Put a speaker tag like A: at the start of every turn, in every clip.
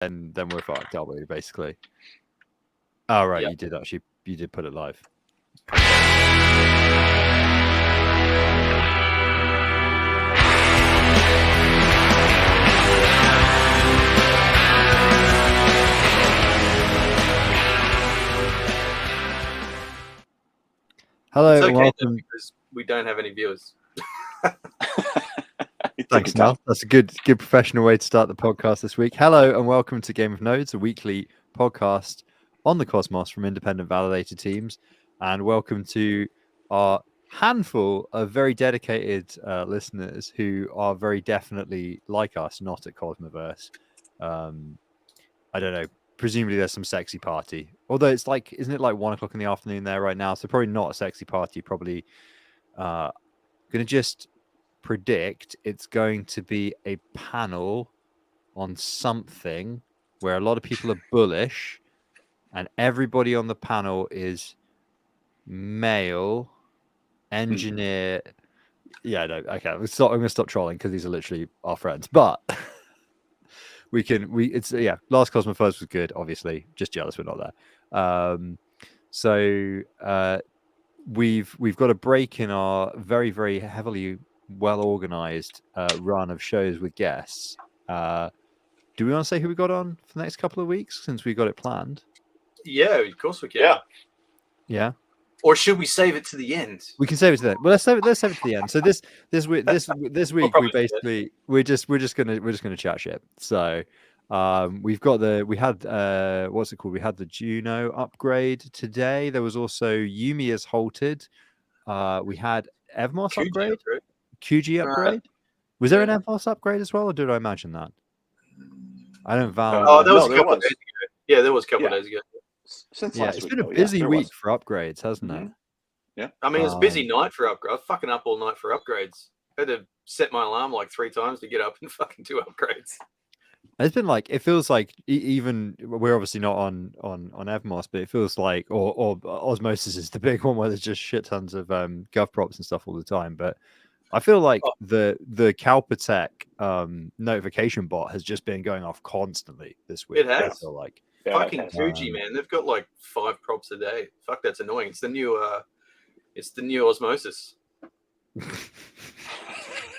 A: and then we're fucked, aren't we? Basically. Oh right,
B: Yep.
A: you did put it live. Hello,
B: It's
A: and
B: okay though,
A: welcome.
B: because we don't have any viewers.
A: Thanks, Mel. That's a good professional way to start the podcast this week. Hello, and welcome to Game of Nodes, a weekly podcast on the Cosmos from independent validated teams. And welcome to our handful of very dedicated listeners who are very definitely like us, not at Cosmoverse. I don't know. Presumably there's some sexy party. Although it's like, isn't it like 1 o'clock in the afternoon there right now? So probably not a sexy party. Probably going to just predict it's going to be a panel on something where a lot of people are bullish and everybody on the panel is male, engineer. Yeah, no, okay. I'm going to stop trolling because these are literally our friends. But Last Cosmo First was good, obviously. Just jealous we're not there. We've got a break in our very, very heavily well organized run of shows with guests. Do we want to say who we got on for the next couple of weeks since we got it planned?
B: Yeah, of course we can.
A: Yeah.
B: Or should we save it to the end?
A: We can save it to the end. Well, let's save it to the end. So this week we're just gonna chat shit. So we had what's it called? We had the Juno upgrade today. There was also Yumi has halted. We had Evmos upgrade. QG upgrade. Was there an Evmos upgrade as well, or did I imagine that? I don't value.
B: Oh, there was a couple of days ago. Yeah, there was a couple of days ago.
C: Since last
A: it's
C: week,
A: been a busy week for upgrades, hasn't it?
C: Yeah.
B: I mean, it's a busy night for upgrades. I was fucking up all night for upgrades. I had to set my alarm like 3 times to get up and fucking do upgrades.
A: It's been like, it feels like even we're obviously not on Evmos, but it feels like or Osmosis is the big one where there's just shit tons of gov props and stuff all the time. But I feel like the Calpatech notification bot has just been going off constantly this week.
B: It has.
A: I feel like
B: fucking Fuji, man. They've got like 5 props a day. Fuck, that's annoying. It's the new Osmosis.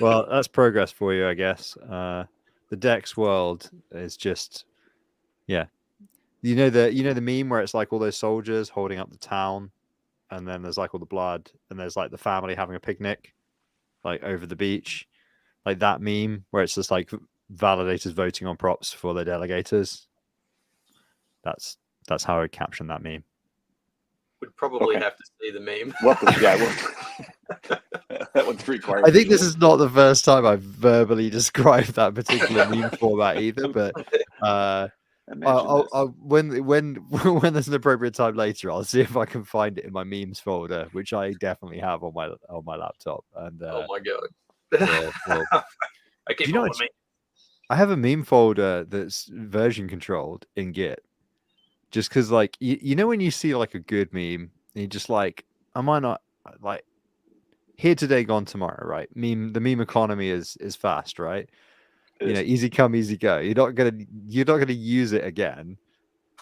A: Well, that's progress for you, I guess. The Dex world is just, yeah. You know the meme where it's like all those soldiers holding up the town, and then there's like all the blood, and there's like the family having a picnic, like over the beach, like that meme where it's just like validators voting on props for their delegators. That's how I would caption that meme.
B: Would probably have to see the meme.
C: That one's required.
A: I think this is not the first time I've verbally described that particular meme format either, but when there's an appropriate time later, I'll see if I can find it in my memes folder, which I definitely have on my laptop. And
B: oh my god! I keep on me.
A: I have a meme folder that's version controlled in Git, just because, like, you know when you see like a good meme, and you're just like, I might not like. Here today, gone tomorrow, right? The meme economy is fast, right? Easy come, easy go. You're not gonna use it again.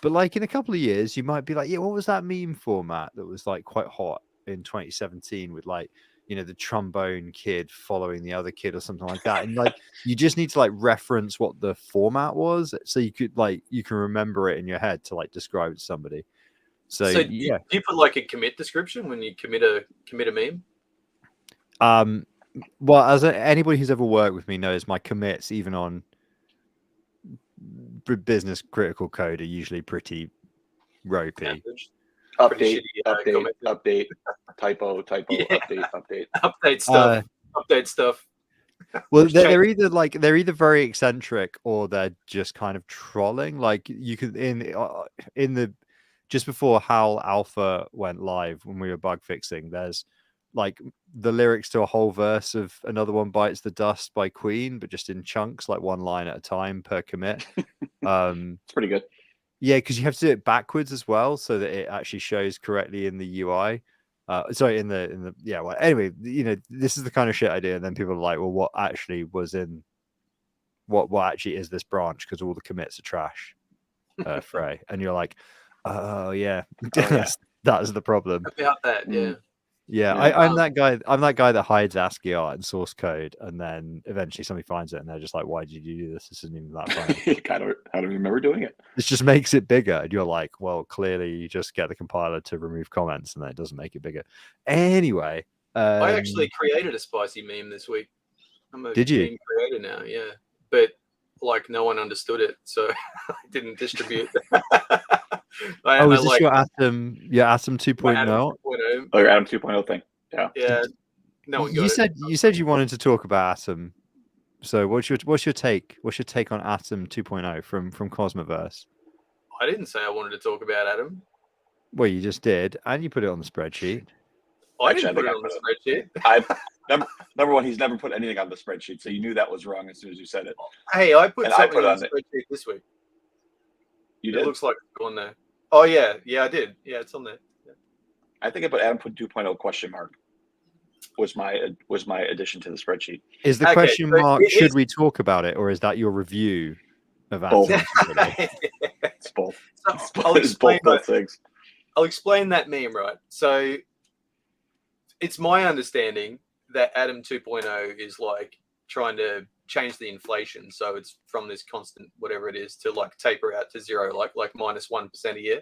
A: But like in a couple of years, you might be like, yeah, what was that meme format that was like quite hot in 2017 with like, the trombone kid following the other kid or something like that. And like you just need to like reference what the format was so you can remember it in your head to like describe it to somebody. So yeah.
B: Do you put like a commit description when you commit a meme?
A: Well, as anybody who's ever worked with me knows, my commits, even on business critical code, are usually pretty ropey.
C: Update, typo,
B: update stuff, update stuff.
A: Well, they're either very eccentric or they're just kind of trolling. Like you could in the just before HAL Alpha went live when we were bug fixing, there's like the lyrics to a whole verse of Another One Bites the Dust by Queen, but just in chunks, like one line at a time per commit.
C: It's pretty good.
A: Yeah, because you have to do it backwards as well, so that it actually shows correctly in the UI. Well, anyway, this is the kind of shit I do, and then people are like, well, what actually was in what actually is this branch because all the commits are trash, Frey, and you're like, oh yeah, that's the problem
B: about that. Yeah.
A: Yeah, I'm that guy. I'm that guy that hides ASCII art and source code, and then eventually somebody finds it, and they're just like, "Why did you do this? This isn't even that funny."
C: I don't remember doing it.
A: This just makes it bigger, and you're like, "Well, clearly you just get the compiler to remove comments, and then it doesn't make it bigger." Anyway,
B: I actually created a spicy meme this week. I'm a
A: did you?
B: meme creator now, yeah, but like no one understood it, so I didn't distribute.
A: Is this your Atom? Yeah, Atom 2.0.
B: Atom 2.0.
C: Oh, your Atom 2.0 thing. Yeah.
B: Yeah. No one got
A: it. You said you wanted to talk about Atom. So what's your take? What's your take on Atom 2.0 from Cosmoverse?
B: I didn't say I wanted to talk about Atom.
A: Well, you just did, and you put it on the spreadsheet.
B: I didn't put it on the spreadsheet.
C: Number one, he's never put anything on the spreadsheet, so you knew that was wrong as soon as you said it.
B: Hey, I put something on the spreadsheet this week.
C: You did?
B: It looks like it's on there. Oh yeah, I did. Yeah, it's on there. Yeah.
C: I think I put Atom 2.0 question mark. Was my addition to the spreadsheet.
A: Is the question mark? Should we talk about it, or is that your review of Atom?
C: It's both.
B: It's both things. I'll explain that meme, right? So it's my understanding that Atom 2.0 is like trying to change the inflation, so it's from this constant whatever it is to like taper out to zero, like minus 1% a year.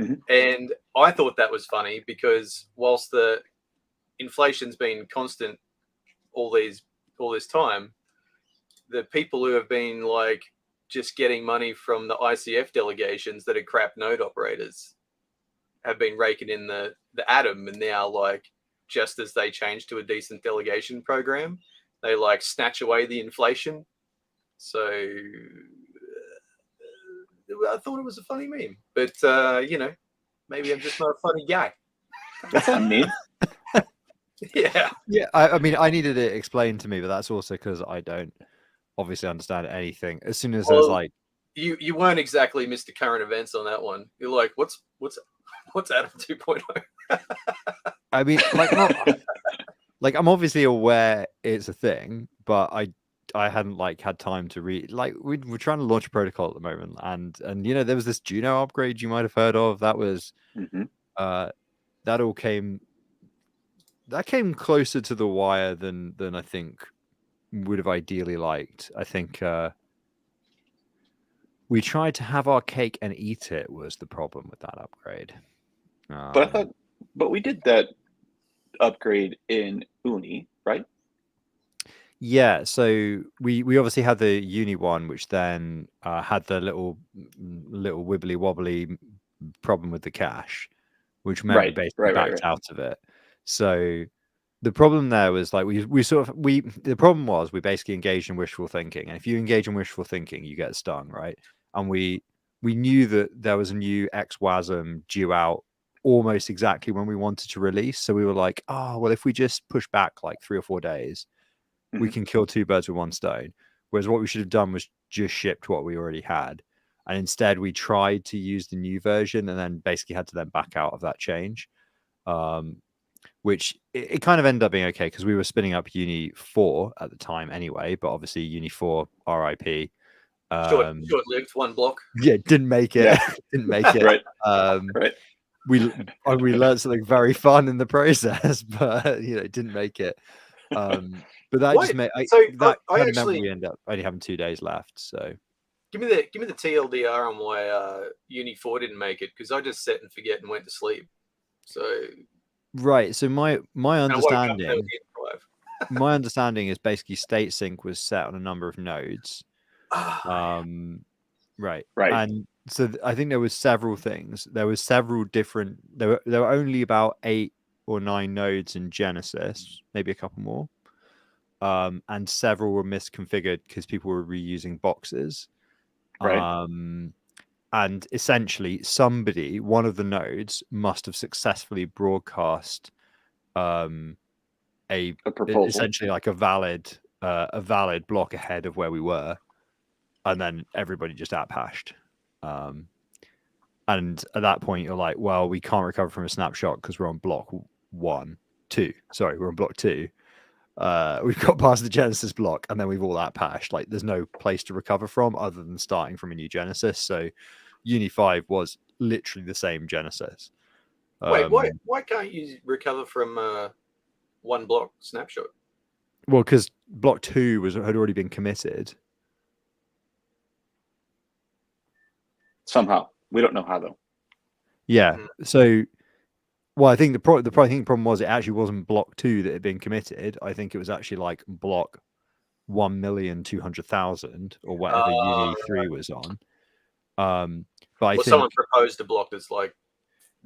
C: Mm-hmm.
B: And I thought that was funny because whilst the inflation's been constant all this time, the people who have been like just getting money from the ICF delegations that are crap node operators have been raking in the Atom, and now like just as they change to a decent delegation program, they like snatch away the inflation. So I thought it was a funny meme, but maybe I'm just not a funny guy.
C: That's not mean.
B: Yeah.
A: I mean, I needed it explained to me, but that's also because I don't obviously understand anything. As soon as I was like,
B: you weren't exactly Mr. Current Events on that one. You're like, what's Atom 2.0?
A: I mean, like I'm obviously aware it's a thing, but I hadn't like had time to read. Like we're trying to launch a protocol at the moment, and there was this Juno upgrade you might have heard of. That was that came closer to the wire than I think would have ideally liked. I think we tried to have our cake and eat it was the problem with that upgrade.
C: But we did that upgrade in Uni, right?
A: Yeah, so we obviously had the Uni one, which then had the little wibbly wobbly problem with the cache, which meant we basically backed out of it. So the problem there was like the problem was we basically engaged in wishful thinking, and if you engage in wishful thinking, you get stung, right? And we knew that there was a new XWASM due out almost exactly when we wanted to release, so we were like, oh well, if we just push back like 3 or 4 days, we can kill 2 birds with 1 stone. Whereas what we should have done was just shipped what we already had, and instead we tried to use the new version and then basically had to then back out of that change, which it kind of ended up being okay because we were spinning up Uni 4 at the time anyway, but obviously Uni 4 RIP.
B: Short-lived, 1 block.
A: Yeah, didn't make it.
C: Yeah.
A: Didn't make it.
C: Right.
A: We learned something very fun in the process, but it didn't make it. But that just made we end up only having 2 days left. So
B: give me the TLDR on why Uni 4 didn't make it, because I just set and forget and went to sleep. So
A: right. So my understanding my understanding is basically state sync was set on a number of nodes. Right. And so I think there was several things. There was several different. There were only about 8 or 9 nodes in Genesis, maybe a couple more. And several were misconfigured because people were reusing boxes.
C: Right.
A: And essentially, one of the nodes, must have successfully broadcast a proposal, essentially like a valid block ahead of where we were, and then everybody just app-hashed. And at that point, you're like, well, we can't recover from a snapshot because we're on block 2. Sorry, we're on block 2. we've got past the Genesis block, and then we've all that patched. Like, there's no place to recover from other than starting from a new Genesis. So, Uni 5 was literally the same Genesis.
B: Wait, why can't you recover from one block snapshot?
A: Well, because block 2 had already been committed.
C: Somehow, we don't know how though.
A: Yeah. So, well, I think the problem was it actually wasn't block 2 that had been committed. I think it was actually like block 1,200,000 or whatever Uni 3 was on. But I think
B: someone proposed a block that's like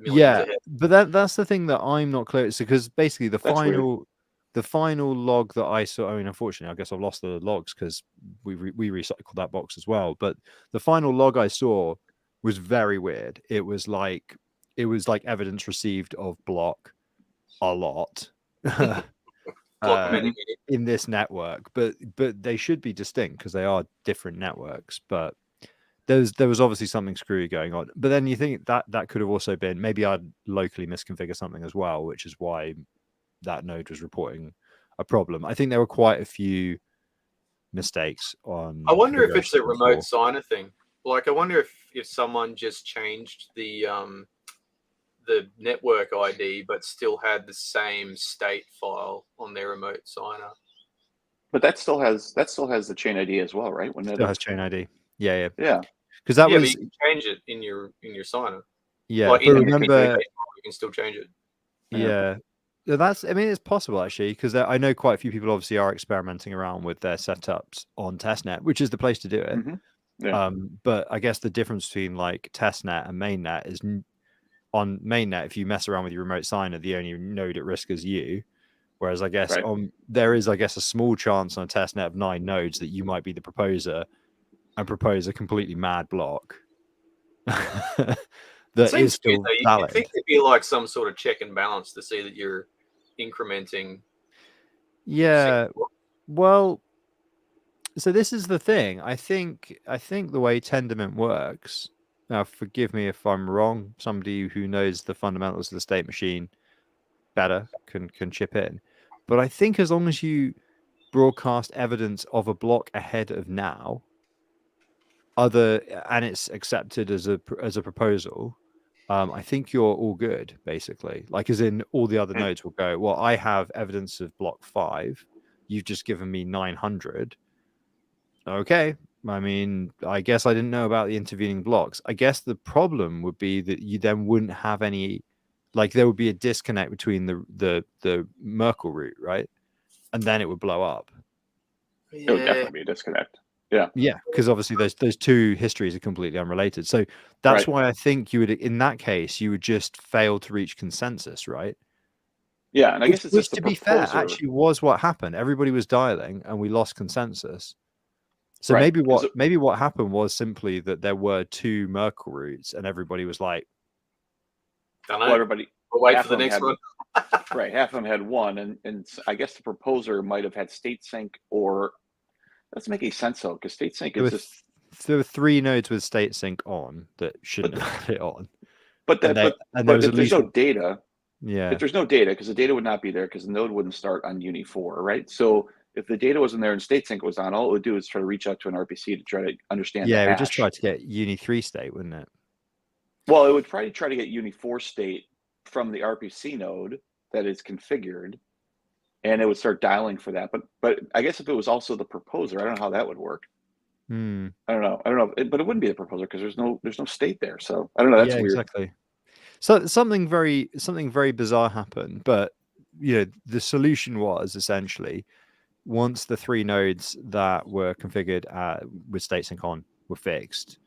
A: yeah,
B: ahead.
A: but that's the thing that I'm not clear. So because basically the
C: That's
A: final log that I saw. I mean, unfortunately, I guess I've lost the logs because we recycled that box as well. But the final log I saw was very weird. It was like evidence received of block a lot. In this network, but they should be distinct because they are different networks. But there was obviously something screwy going on. But then you think that could have also been maybe I'd locally misconfigure something as well, which is why that node was reporting a problem. I think there were quite a few mistakes on.
B: I wonder if it's a remote signer thing. Like, I wonder if someone just changed the network ID, but still had the same state file on their remote signer.
C: But that still has the chain ID as well, right? When
A: still has chain ID. Yeah.
B: Because that was, but you can change it in your signer.
A: Yeah,
B: like,
A: but remember,
B: you can still change it.
A: Yeah. That's, I mean, it's possible actually, because I know quite a few people obviously are experimenting around with their setups on testnet, which is the place to do it. But I guess the difference between like testnet and mainnet is on mainnet, if you mess around with your remote signer, the only node at risk is you. Whereas I guess there is, a small chance on a testnet of 9 nodes that you might be the proposer and propose a completely mad block. That is still valid.
B: I think it'd be like some sort of check and balance to see that you're incrementing.
A: Yeah. Well, so this is the thing. I think the way Tendermint works. Now, forgive me if I'm wrong. Somebody who knows the fundamentals of the state machine better can chip in. But I think as long as you broadcast evidence of a block ahead of now, and it's accepted as a proposal, I think you're all good, basically. Like, as in, all the other nodes will go, well, I have evidence of block 5. You've just given me 900. Okay. I mean, I guess I didn't know about the intervening blocks. I guess the problem would be that you then wouldn't have any, like, there would be a disconnect between the Merkle route, right? And then it would blow up.
C: It would definitely be a disconnect.
A: Yeah, because obviously those two histories are completely unrelated. So that's why I think you would, in that case, you would just fail to reach consensus, right?
C: Yeah, and I guess it's
A: which,
C: just
A: to be fair, actually was what happened. Everybody was dialing, and we lost consensus. So maybe what happened was simply that there were 2 Merkle routes, and everybody was like,
B: "Don't know." Everybody, we'll wait for the next one.
C: Right, half of them had one, and I guess the proposer might have had state sync or. Doesn't make any sense though, because state sync is just.
A: There were 3 nodes with state sync on that shouldn't have had it on.
C: But if there's no data, if there's no data, because the data would not be there, because the node wouldn't start on Uni 4, right? So if the data wasn't there and state sync was on, all it would do is try to reach out to an RPC to try to understand.
A: Yeah, it would just try to get Uni 3 state, wouldn't it?
C: Well, it would probably try to get Uni 4 state from the RPC node that is configured. And it would start dialing for that. But I guess if it was also the proposer, I don't know how that would work. I don't know. But it wouldn't be the proposer because there's no state there. So I don't know. That's weird.
A: Exactly. So something very bizarre happened. But the solution was essentially, once the 3 nodes that were configured with state sync on were fixed,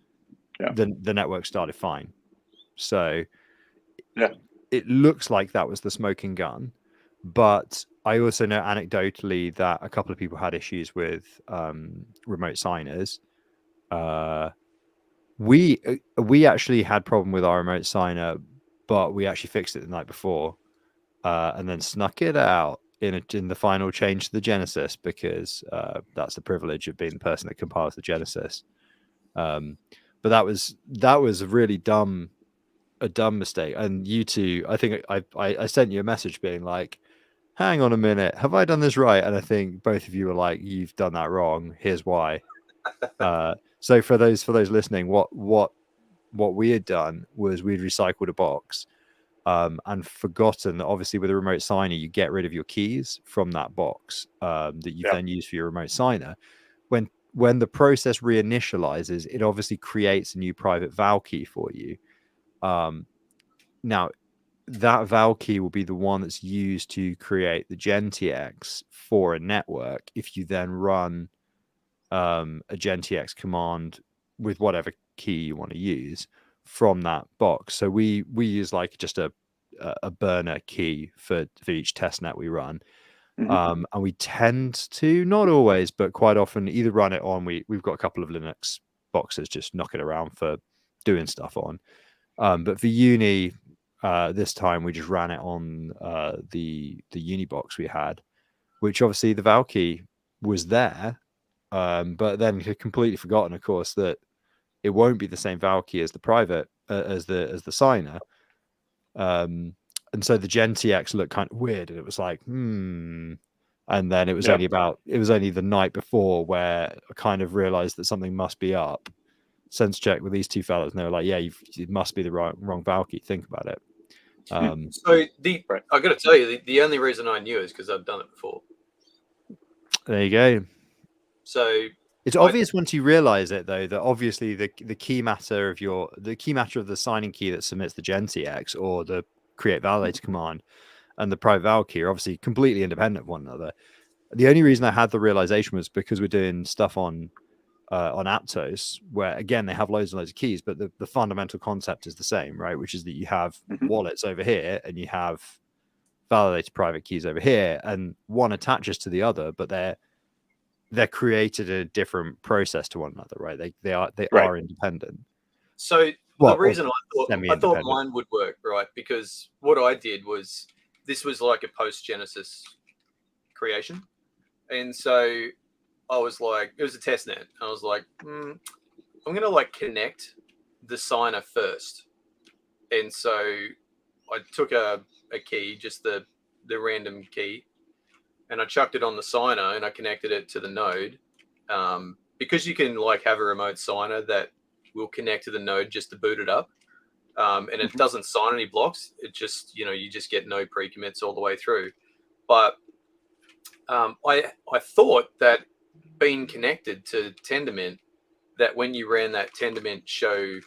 A: then the network started fine. So it looks like that was the smoking gun. But I also know anecdotally that a couple of people had issues with remote signers. We actually had problem with our remote signer, but we actually fixed it the night before, and then snuck it out in the final change to the Genesis, because that's the privilege of being the person that compiles the Genesis. But that was a really dumb mistake. And you two, I think I sent you a message being like, hang on a minute, have I done this right? And I think both of you were like, you've done that wrong. Here's why. So for those listening, what we had done was we'd recycled a box and forgotten that obviously with a remote signer, you get rid of your keys from that box that you then use for your remote signer. When the process reinitializes, it obviously creates a new private val key for you. Now, that val key will be the one that's used to create the GenTX for a network. If you then run a GenTX command with whatever key you want to use from that box. So we use like just a burner key for each test net we run. And we tend to, not always, but quite often either run it on, we've got a couple of Linux boxes, just knock it around for doing stuff on. But for uni, this time we just ran it on the uni box we had, which obviously the val key was there, but then completely forgotten, of course, that it won't be the same val key as the private as the signer. And so the GenTX looked kind of weird, and it was like, and then it was only the night before where I kind of realized that something must be up. Sense check with these two fellas, and they were like, yeah, it must be the wrong val key. Think about it.
B: So I got to tell you, the only reason I knew is because I've done it before.
A: There you go.
B: So
A: it's obvious once you realize it, though, that obviously the key matter of the signing key that submits the GenTX or the create validator command and the private val key are obviously completely independent of one another. The only reason I had the realization was because we're doing stuff on Aptos, where again they have loads and loads of keys, but the fundamental concept is the same, right? Which is that you have wallets over here and you have validated private keys over here, and one attaches to the other, but they're created in a different process to one another, right? They are independent.
B: So the reason I thought mine would work, right? Because what I did was this was like a post Genesis creation, and so I was like, it was a test net. I was like, I'm gonna like connect the signer first, and so I took a key, just the random key, and I chucked it on the signer and I connected it to the node, because you can like have a remote signer that will connect to the node just to boot it up, and it doesn't sign any blocks. It just you just get no pre-commits all the way through. But I thought that being connected to Tendermint, that when you ran that Tendermint show,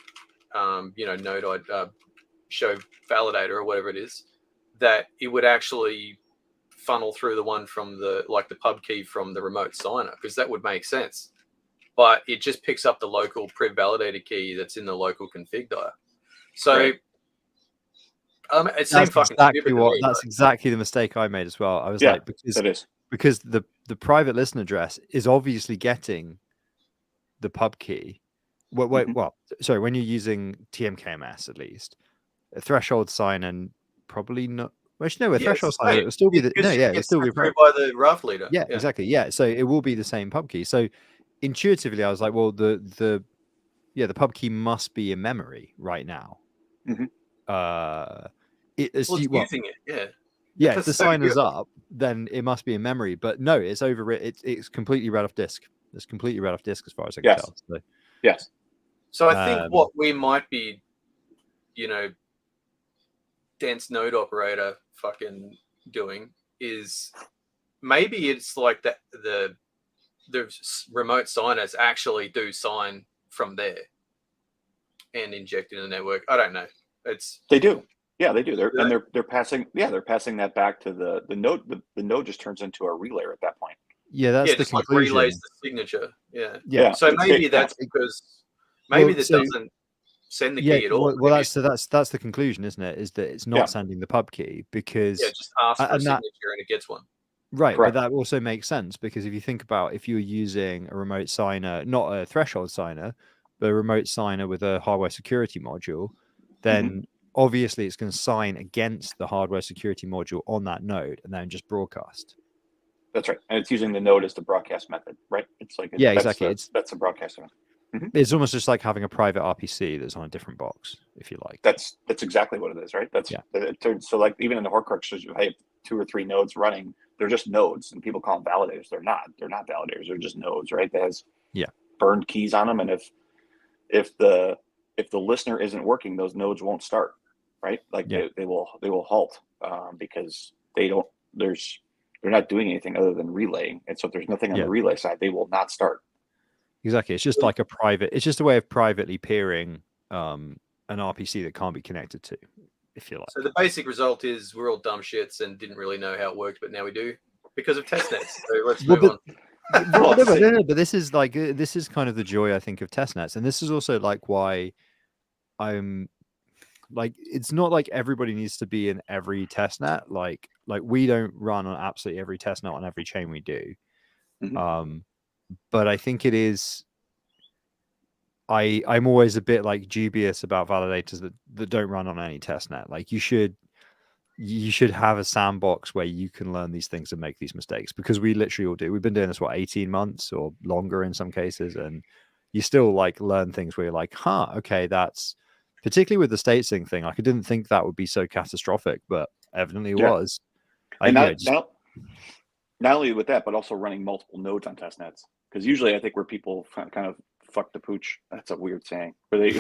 B: node show validator or whatever it is, that it would actually funnel through the one from the pub key from the remote signer, because that would make sense. But it just picks up the local priv validator key that's in the local config dial. So it seemed fucking stupid.
A: That's exactly the mistake I made as well. I was like, because the private listen address is obviously getting the pub key. Sorry, when you're using TMKMS, at least a threshold sign and probably not. Well, no, a threshold sign, it will still be it'll still be
B: by the rough leader.
A: Yeah, exactly. Yeah, so it will be the same pub key. So intuitively, I was like, well, the pub key must be in memory right now.
B: Using it,
A: yeah. If the signer's up, then it must be in memory. But no, it's over. It's completely read off disk. It's completely read off disk as far as I can tell. So.
C: Yes.
B: So I think what we might be, dense node operator fucking doing is maybe it's like that the remote signers actually do sign from there and inject into the network. I don't know.
C: They do. Yeah, they do. They're passing that back to the node. The node just turns into a relayer at that point.
A: Yeah, that's the conclusion.
B: Like relays the signature. Yeah. So maybe that's because this doesn't send the key at all.
A: Well, that's the conclusion, isn't it? Is that it's not sending the pub key because
B: just ask for a signature and it gets one.
A: Right, correct. But that also makes sense because if you think about if you're using a remote signer, not a threshold signer, but a remote signer with a hardware security module, then obviously it's going to sign against the hardware security module on that node and then just broadcast.
C: That's right, and it's using the node as the broadcast method, right? It's like
A: exactly.
C: That's a broadcast method.
A: It's almost just like having a private RPC that's on a different box, if you like.
C: That's exactly what it is, right? So like even in the Horcrux, hey, 2 or 3 nodes running. They're just nodes, and people call them validators. They're not. They're not validators. They're just nodes, right? That has burned keys on them, and if the listener isn't working, those nodes won't start, right? Like they will halt because they're not doing anything other than relaying, and so if there's nothing on the relay side, they will not start.
A: Exactly. It's just like it's just a way of privately peering an RPC that can't be connected to, if you like.
B: So the basic result is we're all dumb shits and didn't really know how it worked, but now we do because of testnets. So let's move on.
A: But this is kind of the joy, I think, of testnets, and this is also like why I'm like, it's not like everybody needs to be in every testnet. Like we don't run on absolutely every testnet on every chain we do.
C: Mm-hmm.
A: But I think it is. I'm always a bit like dubious about validators that don't run on any testnet. Like you should have a sandbox where you can learn these things and make these mistakes, because we literally all do. We've been doing this 18 months or longer in some cases, and you still like learn things where you're like, okay, that's particularly with the state sync thing. Like I didn't think that would be so catastrophic, but evidently it was.
C: And not only with that, but also running multiple nodes on testnets, because usually I think where people kind of fuck the pooch, that's a weird saying, where they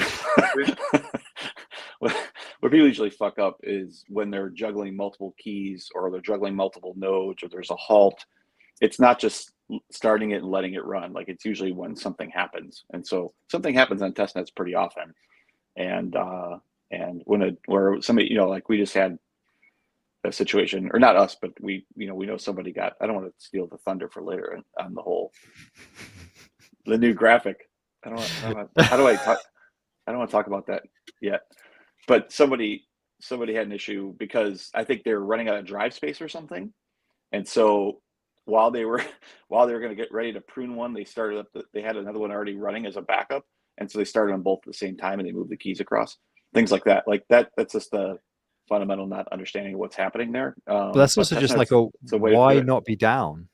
C: where people usually fuck up is when they're juggling multiple keys, or they're juggling multiple nodes, or there's a halt. It's not just starting it and letting it run. Like it's usually when something happens, and so something happens on testnets pretty often. And where somebody, like we just had a situation, or not us, but we know somebody got. I don't want to steal the thunder for later on the new graphic. I don't want to talk about that yet. But somebody had an issue because I think they were running out of drive space or something, and so while they were going to get ready to prune one, they started up. They had another one already running as a backup, and so they started on both at the same time, and they moved the keys across. Things like that. Like that. That's just the fundamental not understanding of what's happening there.
A: But that's also just like why not be down?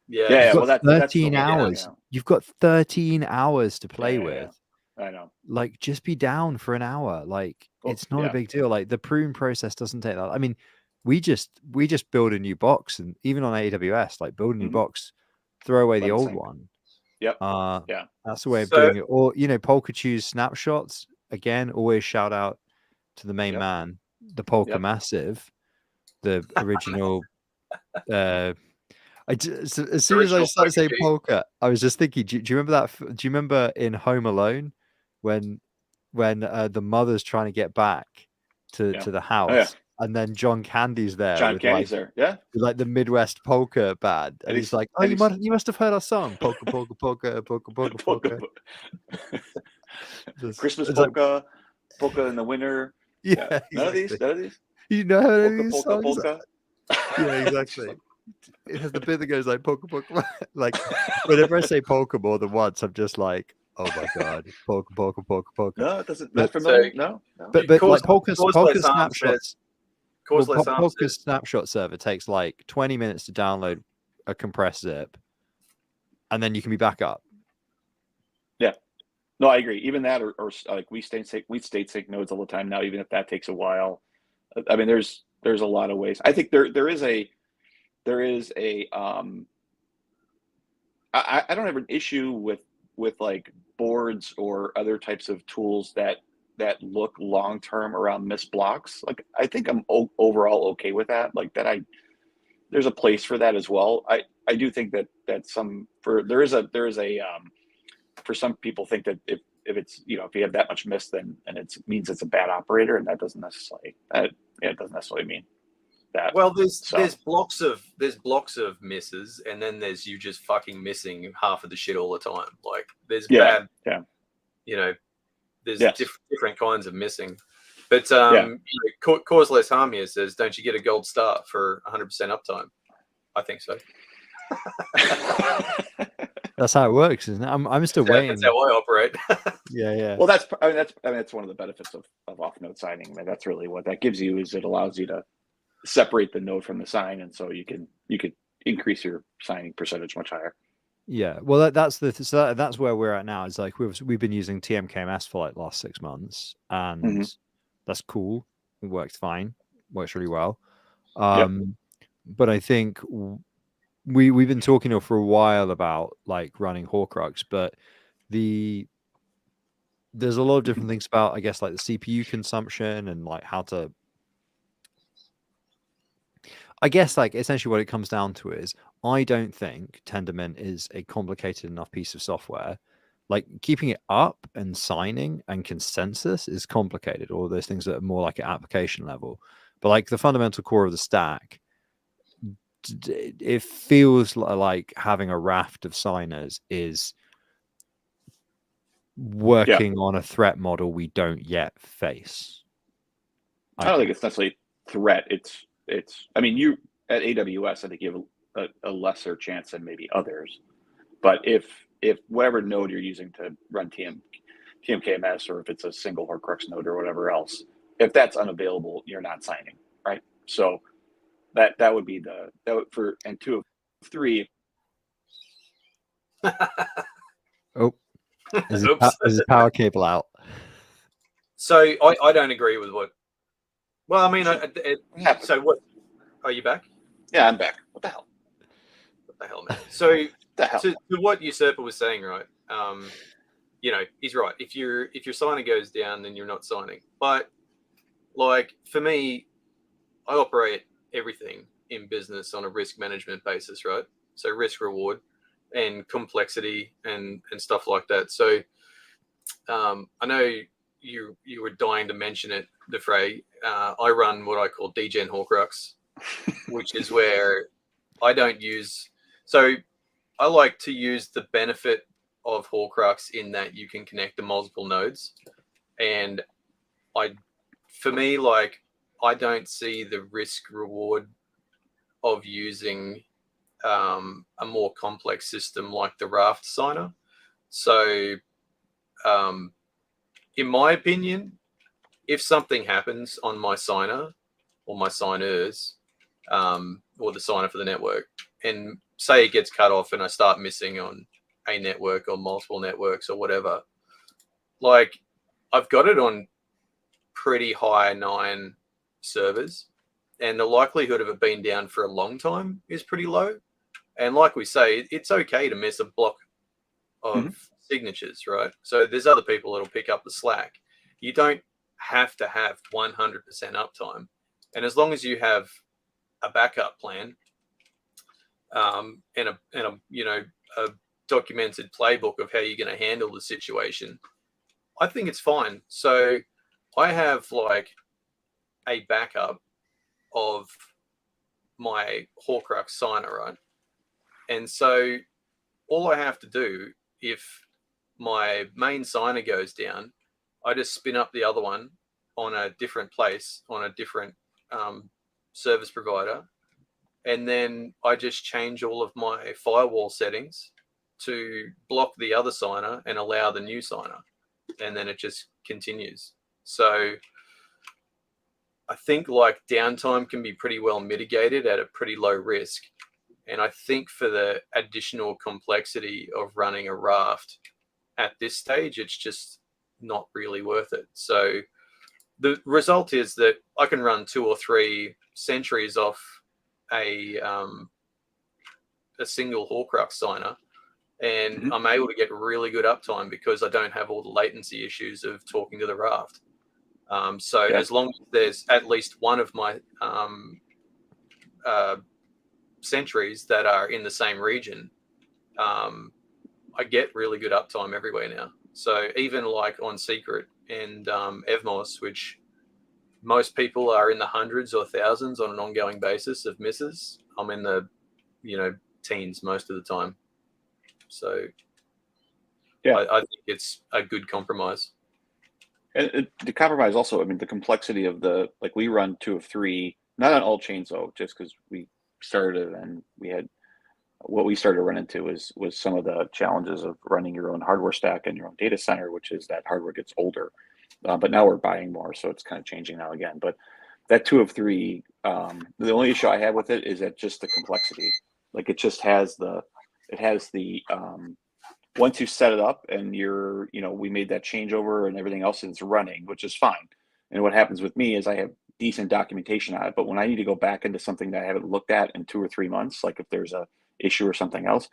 B: Yeah.
A: Well, that's 13 hours.
B: Down,
A: You've got 13 hours to play with.
C: I know.
A: Like, just be down for an hour. Like, it's not a big deal. Like, the prune process doesn't take that. I mean, we just build a new box, and even on AWS, like build a new box, throw away the old one.
C: Yep.
A: That's the way of doing it. Or Polka choose snapshots. Again, always shout out to the main man, the Polka Massive, the original. As soon as I started saying polka, I was just thinking, do you remember that? Do you remember in Home Alone when the mother's trying to get back to the house, and then John Candy's there?
C: John Candy's there, with
A: like the Midwest polka band, and he's like, "Oh, you must have heard our song, polka, polka, polka, polka, polka, polka."
C: Christmas polka, polka in the winter.
A: Yeah,
C: none of these.
A: You know how
C: polka,
A: these
C: polka,
A: songs?
C: polka.
A: Yeah, exactly. It has the bit that goes like polka, polka. Like whenever I say polka more than once, I'm just like, oh my god, polka, polka, polka, polka.
C: No, it doesn't. Not familiar. No.
A: But like polka snapshots. Polka snapshot server takes like 20 minutes to download a compressed zip, and then you can be back up.
C: Yeah. No, I agree. Even that, or like we state sync nodes all the time now. Even if that takes a while, I mean, there's a lot of ways. I think there is a I don't have an issue with like boards or other types of tools that look long term around missed blocks. Like I think I'm overall okay with that. Like that there's a place for that as well. I do think that there is a for some people think that if it's if you have that much miss, then it means it's a bad operator, and that doesn't necessarily mean that.
B: Well, there's blocks of misses, and then there's you just fucking missing half of the shit all the time. Like there's bad, there's different kinds of missing. But Cause Less Harm here says, don't you get a gold star for 100% uptime? I think so.
A: That's how it works, isn't it? I'm still waiting.
B: That's how I operate.
A: Yeah.
C: Well, that's one of the benefits of off-node signing. I mean, that's really what that gives you, is it allows you to separate the node from the sign, and so you could increase your signing percentage much higher.
A: Yeah, well, that's where we're at now. It's like we've been using TMKMS for like the last 6 months, and that's cool. It works fine, works really well. But I think we've been talking for a while about like running Horcrux, but there's a lot of different things about, I guess, like the CPU consumption and like how to. I guess like essentially what it comes down to is I don't think Tendermint is a complicated enough piece of software. Like keeping it up and signing and consensus is complicated. All those things that are more like at application level, but like the fundamental core of the stack, it feels like having a raft of signers is working on a threat model we don't yet face.
C: I don't think it's necessarily threat. It's. I mean, you at AWS, I think you have a lesser chance than maybe others. But if whatever node you're using to run TMKMS, or if it's a single Horcrux node or whatever else, if that's unavailable, you're not signing, right? So that would be for and 2 of 3.
A: Oh, is his power cable out?
B: So I don't agree with what. Well, I mean, so what? Are you back?
C: Yeah, I'm back. What the hell?
B: What the hell, man? So
C: the hell?
B: to what Usurper was saying, right? He's right. If your signer goes down, then you're not signing. But like for me, I operate everything in business on a risk management basis, right? So risk reward and complexity and stuff like that. So I know you were dying to mention it, DeFray. I run what I call degen Horcrux, which is where I don't use. So I like to use the benefit of Horcrux in that you can connect to multiple nodes, and for me, like I don't see the risk reward of using a more complex system like the Raft signer. So, in my opinion, if something happens on my signer or my signers, or the signer for the network, and say it gets cut off and I start missing on a network or multiple networks or whatever, like I've got it on pretty high 9 servers, and the likelihood of it being down for a long time is pretty low. And like we say, it's okay to miss a block of signatures, right? So there's other people that'll pick up the slack. You don't have to have 100% uptime, and as long as you have a backup plan, and a documented playbook of how you're going to handle the situation, I think it's fine. So I have like a backup of my Horcrux signer, right? And so all I have to do, if my main signer goes down, I just spin up the other one on a different place, on a different service provider, and then I just change all of my firewall settings to block the other signer and allow the new signer, and then it just continues. So I think like downtime can be pretty well mitigated at a pretty low risk. And I think for the additional complexity of running a raft at this stage, it's just not really worth it. So the result is that I can run 2 or 3 sentries off a single Horcrux signer, and I'm able to get really good uptime because I don't have all the latency issues of talking to the raft. As long as there's at least one of my sentries that are in the same region, I get really good uptime everywhere now. So even like on Secret and Evmos, which most people are in the hundreds or thousands on an ongoing basis of misses, I'm in the teens most of the time. So I think it's a good compromise.
C: And the compromise also, I mean, the complexity of we run 2 of 3, not on all chains though, just because we started and we had what we started to run into was some of the challenges of running your own hardware stack and your own data center, which is that hardware gets older. But now we're buying more, so it's kind of changing now again. But that 2 of 3, the only issue I have with it is that just the complexity. Like it just has the once you set it up and we made that changeover and everything else is running, which is fine. And what happens with me is I have decent documentation on it. But when I need to go back into something that I haven't looked at in 2 or 3 months, like if there's a issue or something else,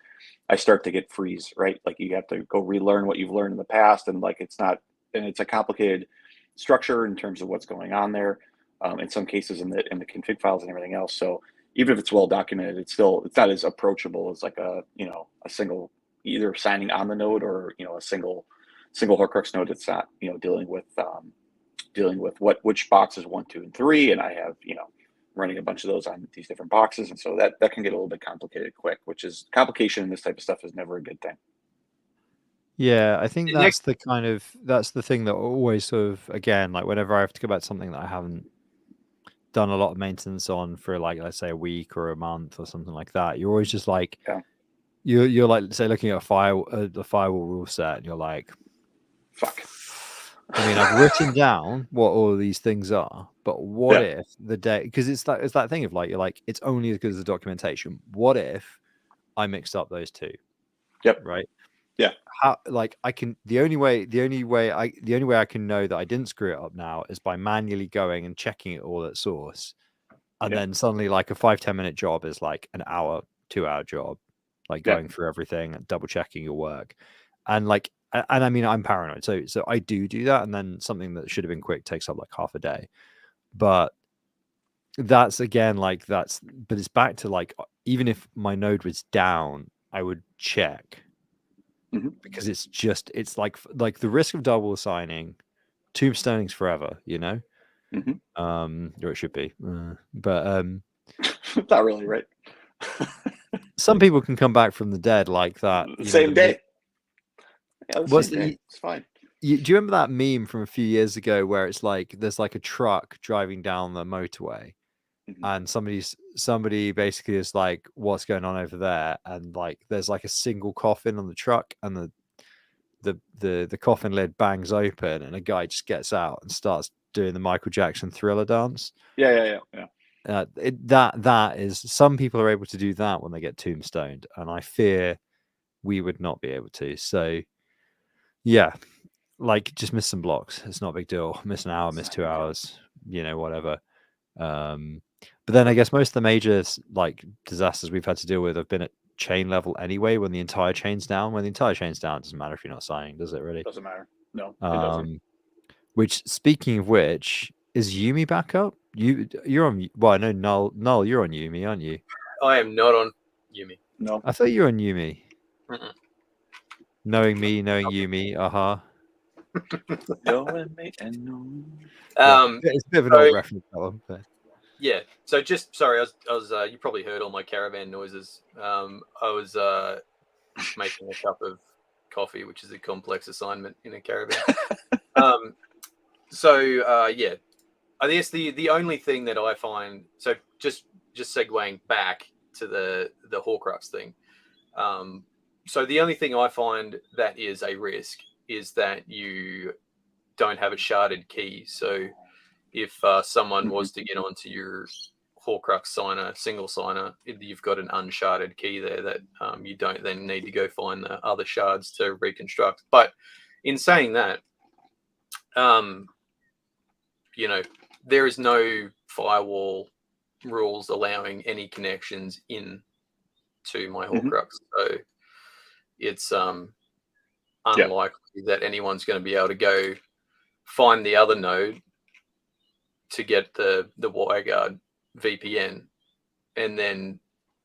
C: I start to get freeze, right? Like you have to go relearn what you've learned in the past, and like it's a complicated structure in terms of what's going on there. In some cases in the config files and everything else. So even if it's well documented, it's not as approachable as like a single either signing on the node or a single Horcrux node that's not dealing with which boxes 1, 2, and 3, and I have running a bunch of those on these different boxes, and so that can get a little bit complicated quick. Which is complication in this type of stuff is never a good thing.
A: Yeah, I think that's the thing that always sort of, again, like whenever I have to go back to something that I haven't done a lot of maintenance on for like, let's say a week or a month or something like that, you're always just like, you're like, say, looking at the firewall rule set, and you're like,
C: fuck.
A: I mean, I've written down what all of these things are, but what if the day, because it's that thing of like, you're like, it's only as good as the documentation. What if I mixed up those two?
C: Yep.
A: Right.
C: Yeah.
A: How, like, I can, the only way I can know that I didn't screw it up now is by manually going and checking it all at source. And then suddenly like a 5-10 minute job is like an hour, 2-hour job, like going through everything and double checking your work. And like, and I mean, I'm paranoid. So I do that. And then something that should have been quick takes up like half a day. But that's again, like but it's back to like, even if my node was down, I would check. Because it's like the risk of double signing, tombstoning's forever, or it should be, but
C: not really, right?
A: some people can come back from the dead like that
C: same day. It's fine.
A: Do you remember that meme from a few years ago where it's like there's like a truck driving down the motorway, and somebody basically is like, what's going on over there? And like there's like a single coffin on the truck, and the coffin lid bangs open, and a guy just gets out and starts doing the Michael Jackson Thriller dance.
C: Yeah.
A: That is, some people are able to do that when they get tombstoned, and I fear we would not be able to. So yeah, like just miss some blocks. It's not a big deal. Miss an hour, miss 2 hours, whatever. But then I guess most of the major like disasters we've had to deal with have been at chain level anyway. When the entire chain's down, it doesn't matter if you're not signing, does it really?
C: Doesn't matter. No, it doesn't.
A: Which, speaking of which, is Yumi back up? You're on. Well, I know Null, you're on Yumi, aren't you?
B: I am not on Yumi.
C: No,
A: I thought you were on Yumi.
B: Mm-mm.
A: Knowing me, knowing Yumi,
C: knowing me and knowing.
A: It's a bit of an old reference, that one, but...
B: Yeah. So just sorry, I was you probably heard all my caravan noises. I was making a cup of coffee, which is a complex assignment in a caravan. Yeah, I guess the only thing that I find, so just segueing back to the Horcrux thing. So the only thing I find that is a risk is that you don't have a sharded key. So if someone was to get onto your Horcrux signer, single signer, you've got an unsharded key there that you don't then need to go find the other shards to reconstruct. But in saying that, there is no firewall rules allowing any connections in to my Horcrux. So it's unlikely that anyone's going to be able to go find the other node to get the WireGuard VPN and then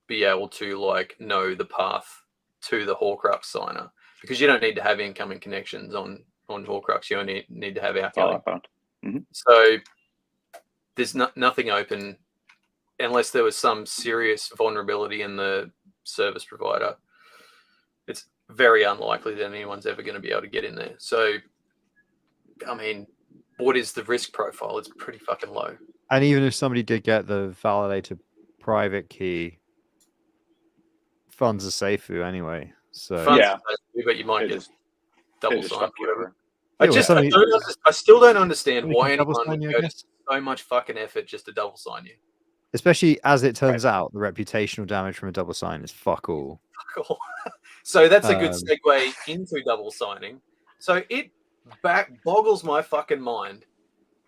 B: be able to like know the path to the Horcrux signer, because you don't need to have incoming connections on Horcrux. You only need to have outgoing. So there's nothing open unless there was some serious vulnerability in the service provider. It's very unlikely that anyone's ever going to be able to get in there. So, I mean, what is the risk profile? It's pretty fucking low.
A: And even if somebody did get the validated private key, funds are safe for you anyway. So
B: funds are safe, but you might get double signed, whatever.
A: Yeah,
B: I still don't understand why anyone would go to so much fucking effort just to double sign you.
A: Especially as it turns out, the reputational damage from a double sign is fuck all.
B: Fuck all. So that's a good segue into double signing. So it boggles my fucking mind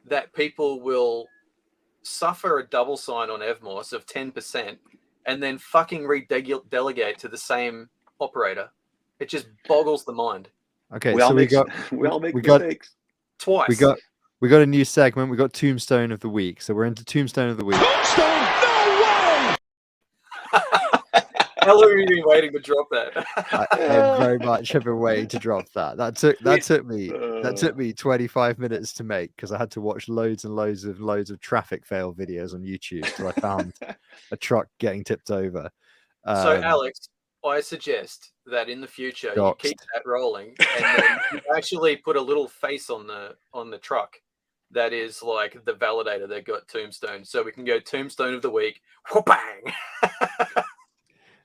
B: that people will suffer a double sign on Evmos of 10% and then fucking redelegate to the same operator. It just boggles the mind.
A: Okay,
C: we all
A: so
C: make mistakes.
B: Twice.
A: We got a new segment. We got Tombstone of the Week. So we're into Tombstone of the Week.
D: Tombstone, no way!
B: How long have you been waiting to drop that?
A: I very much have been waiting to drop that. That took me 25 minutes to make because I had to watch loads and loads of traffic fail videos on YouTube till I found a truck getting tipped over.
B: So Alex, I suggest that in the future you keep that rolling and then you actually put a little face on the truck that is like the validator that got Tombstone, so we can go Tombstone of the Week. Bang.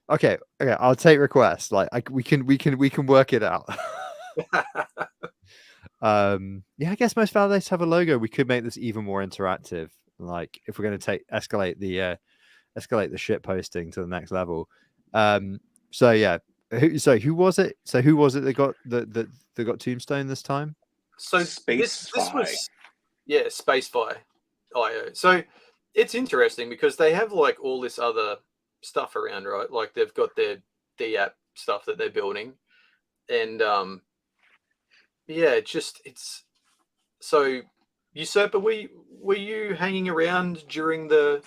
A: Okay, I'll take requests. Like we can work it out. Yeah, I guess most validators have a logo. We could make this even more interactive. Like if we're going to escalate the shit posting to the next level. So yeah, who was it? So who was it that got that got Tombstone this time?
B: So this was Spacefy IO. So it's interesting because they have like all this other stuff around, right? Like they've got their DApp stuff that they're building, and it's so Usurper. Were you hanging around during the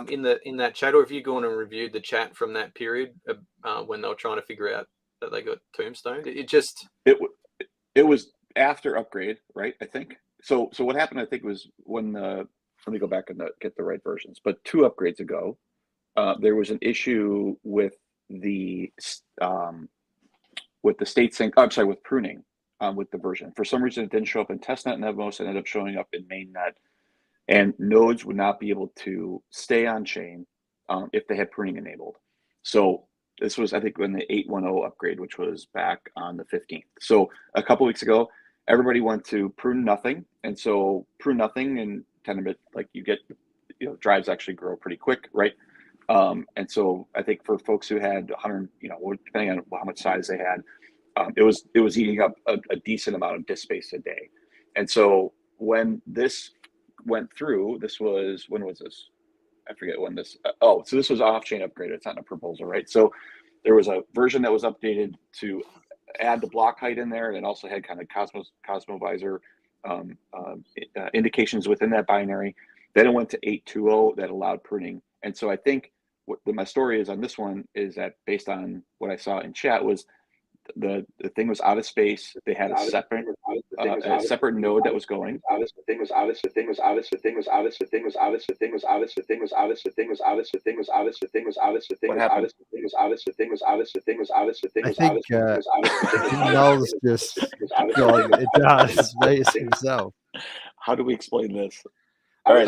B: in that chat, or have you gone and reviewed the chat from that period when they were trying to figure out that they got Tombstone?
C: It was after upgrade, right? I think so. So what happened? I think was when let me go back and get the right versions. But 2 upgrades ago, there was an issue with the state sync. I'm sorry, with pruning with the version. For some reason, it didn't show up in testnet and Evmos. It ended up showing up in mainnet, and nodes would not be able to stay on chain if they had pruning enabled. So this was, I think, when the 8.10 upgrade, which was back on the 15th. So a couple weeks ago, everybody went to prune nothing, and so prune nothing and Tendermint, like you get, drives actually grow pretty quick, right? And so I think for folks who had 100, depending on how much size they had, it was eating up a decent amount of disk space a day. And so when this went through, when was this? I forget when this. So this was off-chain upgrade. It's not a proposal, right? So there was a version that was updated to add the block height in there, and it also had kind of Cosmovisor indications within that binary. Then it went to 8.2.0 that allowed pruning. And so I think what my story is on this one is that based on what I saw in chat was the thing was out of space. They had a separate node that was going. What happened?
A: I think Null's just gone into space himself.
C: How do we explain this? All right.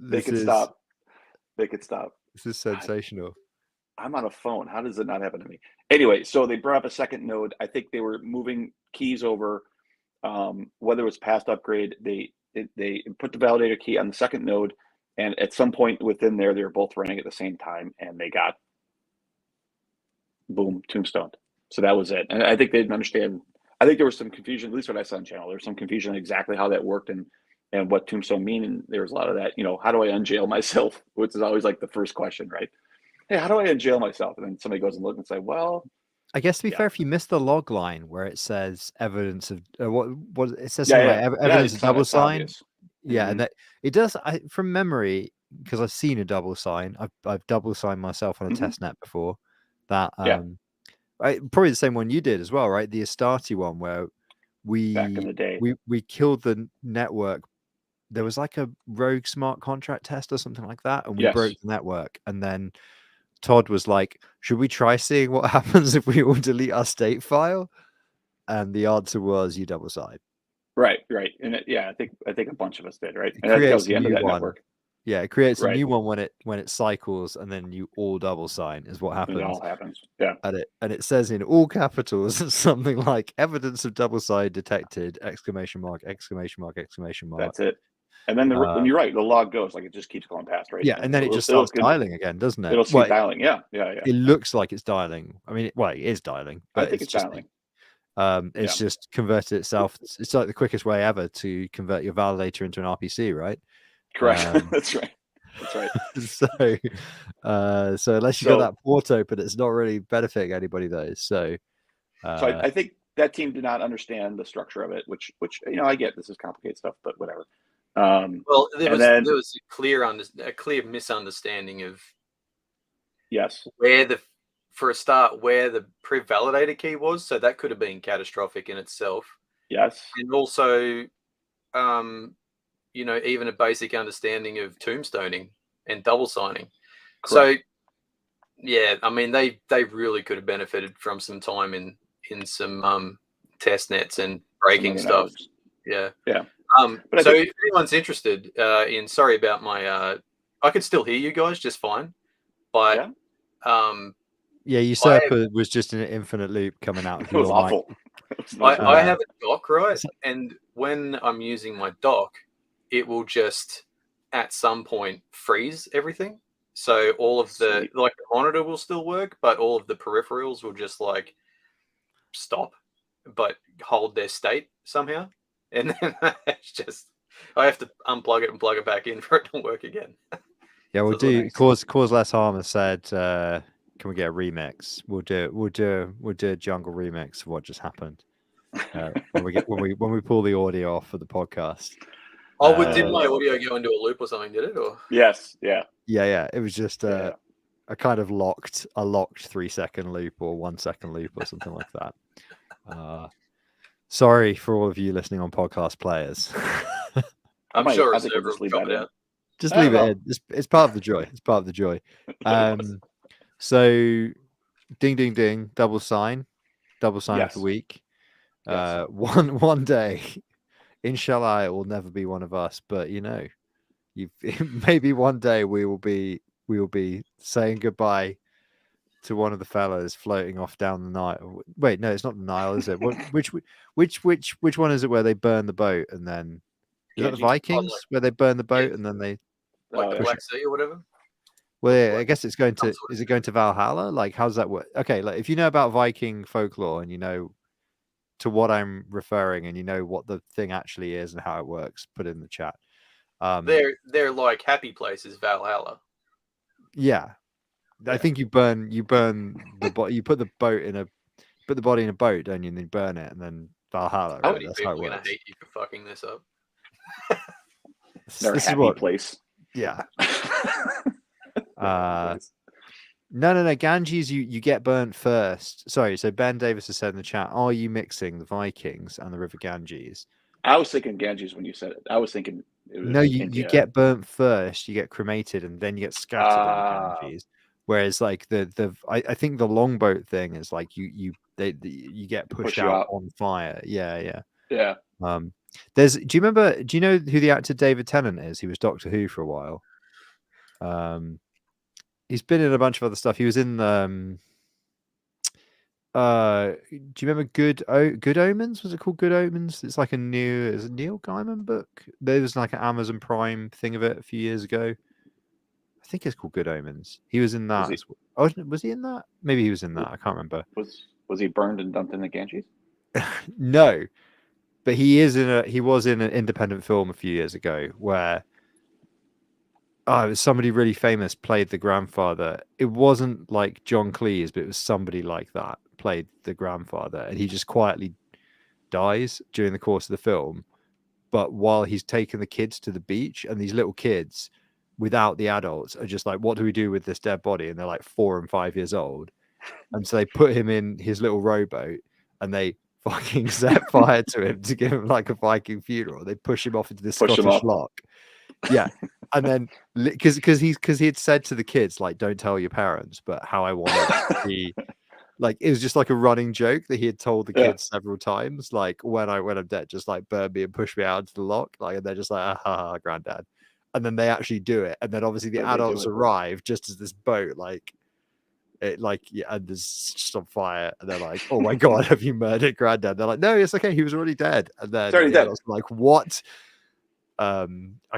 C: They could stop. They could stop.
A: This is sensational.
C: I'm on a phone. How does it not happen to me? Anyway, so they brought up a second node. I think they were moving keys over. Whether it was past upgrade, they put the validator key on the second node, and at some point within there, they were both running at the same time, and they got boom, tombstoned. So that was it. And I think they didn't understand. I think there was some confusion, at least what I saw on channel. There was some confusion on exactly how that worked and what tombstone mean. And there was a lot of that, how do I unjail myself? Which is always like the first question, right? Hey, how do I unjail myself? And then somebody goes and looks and say, well,
A: I guess to be fair, if you miss the log line where it says evidence of what it says something like evidence of double sign. Yeah, and that it does. From memory, because I've seen a double sign. I've double signed myself on a testnet before. That probably the same one you did as well, right? The Astarte one where
C: back in the day
A: we killed the network. There was like a rogue smart contract test or something like that, and we broke the network. And then Todd was like, should we try seeing what happens if we all delete our state file? And the answer was you double side.
C: Right. And I think a bunch of us did, right? And that was the end of that network.
A: Yeah, it creates a new one when it cycles, and then you all double sign is what happens.
C: It all happens. Yeah.
A: And it says in all capitals something like evidence of double side detected! ! That's
C: it. And then when you're right, the log goes, like it just keeps going past, right?
A: Yeah, and then it just starts dialing again, doesn't it?
C: It'll keep dialing. Yeah.
A: It looks like it's dialing. I mean, it is dialing. But
C: I think it's dialing.
A: It's just converted itself. It's like the quickest way ever to convert your validator into an RPC, right?
C: Correct. That's right.
A: So unless you got that port open, it's not really benefiting anybody though. So
C: I think that team did not understand the structure of it, which I get. This is complicated stuff, but whatever.
B: Well, there was a clear misunderstanding of where the pre-validator key was, so that could have been catastrophic in itself.
C: Yes,
B: and also, even a basic understanding of tombstoning and double signing. Correct. So, yeah, I mean, they really could have benefited from some time in some test nets and breaking stuff. Networks. Yeah. But so if anyone's interested sorry about my, I could still hear you guys just fine, but
A: Usurper was just in an infinite loop coming out of
C: it was
A: your
C: awful.
B: I have a dock, right? And when I'm using my dock, it will just at some point freeze everything. So all of the the monitor will still work, but all of the peripherals will just stop, but hold their state somehow. And then it's just I have to unplug it and plug it back in for it to work again.
A: Yeah, we'll do cause less harm. Has said, can we get a remix? We'll do a jungle remix of what just happened when we pull the audio off for the podcast.
B: Oh, did my audio go into a loop or something? Did it? Or
C: yes, yeah.
A: It was just a kind of locked 3-second loop or 1-second loop or something like that. Sorry for all of you listening on podcast players.
B: I'm sure it's never drop it out.
A: Just leave it in. It's part of the joy. It's part of the joy. So, ding, ding, ding. Double sign of the week. One day, inshallah, it will never be one of us. But maybe one day we will be saying goodbye to one of the fellas floating off down the Nile. Wait, no, it's not the Nile, is it? Which one is it where they burn the boat and then? Is that the Vikings where they burn the boat and then they
B: the Black Sea or whatever?
A: Well, I guess it's going to. Is it going to Valhalla? Like, how does that work? Okay, if you know about Viking folklore and you know to what I'm referring and you know what the thing actually is and how it works, put it in the chat.
B: They're like happy places, Valhalla.
A: Yeah. I think you burn the body. You put the body in a boat, don't you? And then burn it, and then Valhalla.
B: How many people are going to hate you for fucking this up?
C: They're a happy place.
A: Yeah. No. Ganges, you get burnt first. Sorry. So Ben Davis has said in the chat, are you mixing the Vikings and the River Ganges?
C: I was thinking Ganges when you said it. I was thinking it was
A: no. You get burnt first. You get cremated, and then you get scattered in the Ganges. Whereas I think the longboat thing is like you get pushed out on fire. Yeah. Do you know who the actor David Tennant is? He was Doctor Who for a while. He's been in a bunch of other stuff. He was in do you remember Good Omens? Was it called Good Omens? It's like is it Neil Gaiman book? There was like an Amazon Prime thing of it a few years ago. I think it's called Good Omens. He was in that. Was he in that? Maybe he was in that. I can't remember.
C: Was he burned and dumped in the Ganges?
A: No. But he was in an independent film a few years ago where it was somebody really famous played the grandfather. It wasn't like John Cleese, but it was somebody like that played the grandfather, and he just quietly dies during the course of the film. But while he's taking the kids to the beach, and these little kids, without the adults, are just like, what do we do with this dead body? And they're like 4 and 5 years old. And so they put him in his little rowboat and they fucking set fire to him to give him like a Viking funeral. They push him off into the Scottish loch. Yeah. And then because he had said to the kids, like, don't tell your parents, but how I wanted it to be. Like, it was just like a running joke that he had told the kids several times. Like, when I'm dead, just like burn me and push me out into the loch. Like, and they're just like, ah, granddad. And then they actually do it. And then obviously the adults arrive just as this boat, and there's just on fire. And they're like, oh my God, have you murdered granddad? They're like, no, it's okay. He was already dead. And then the adults were like, what? I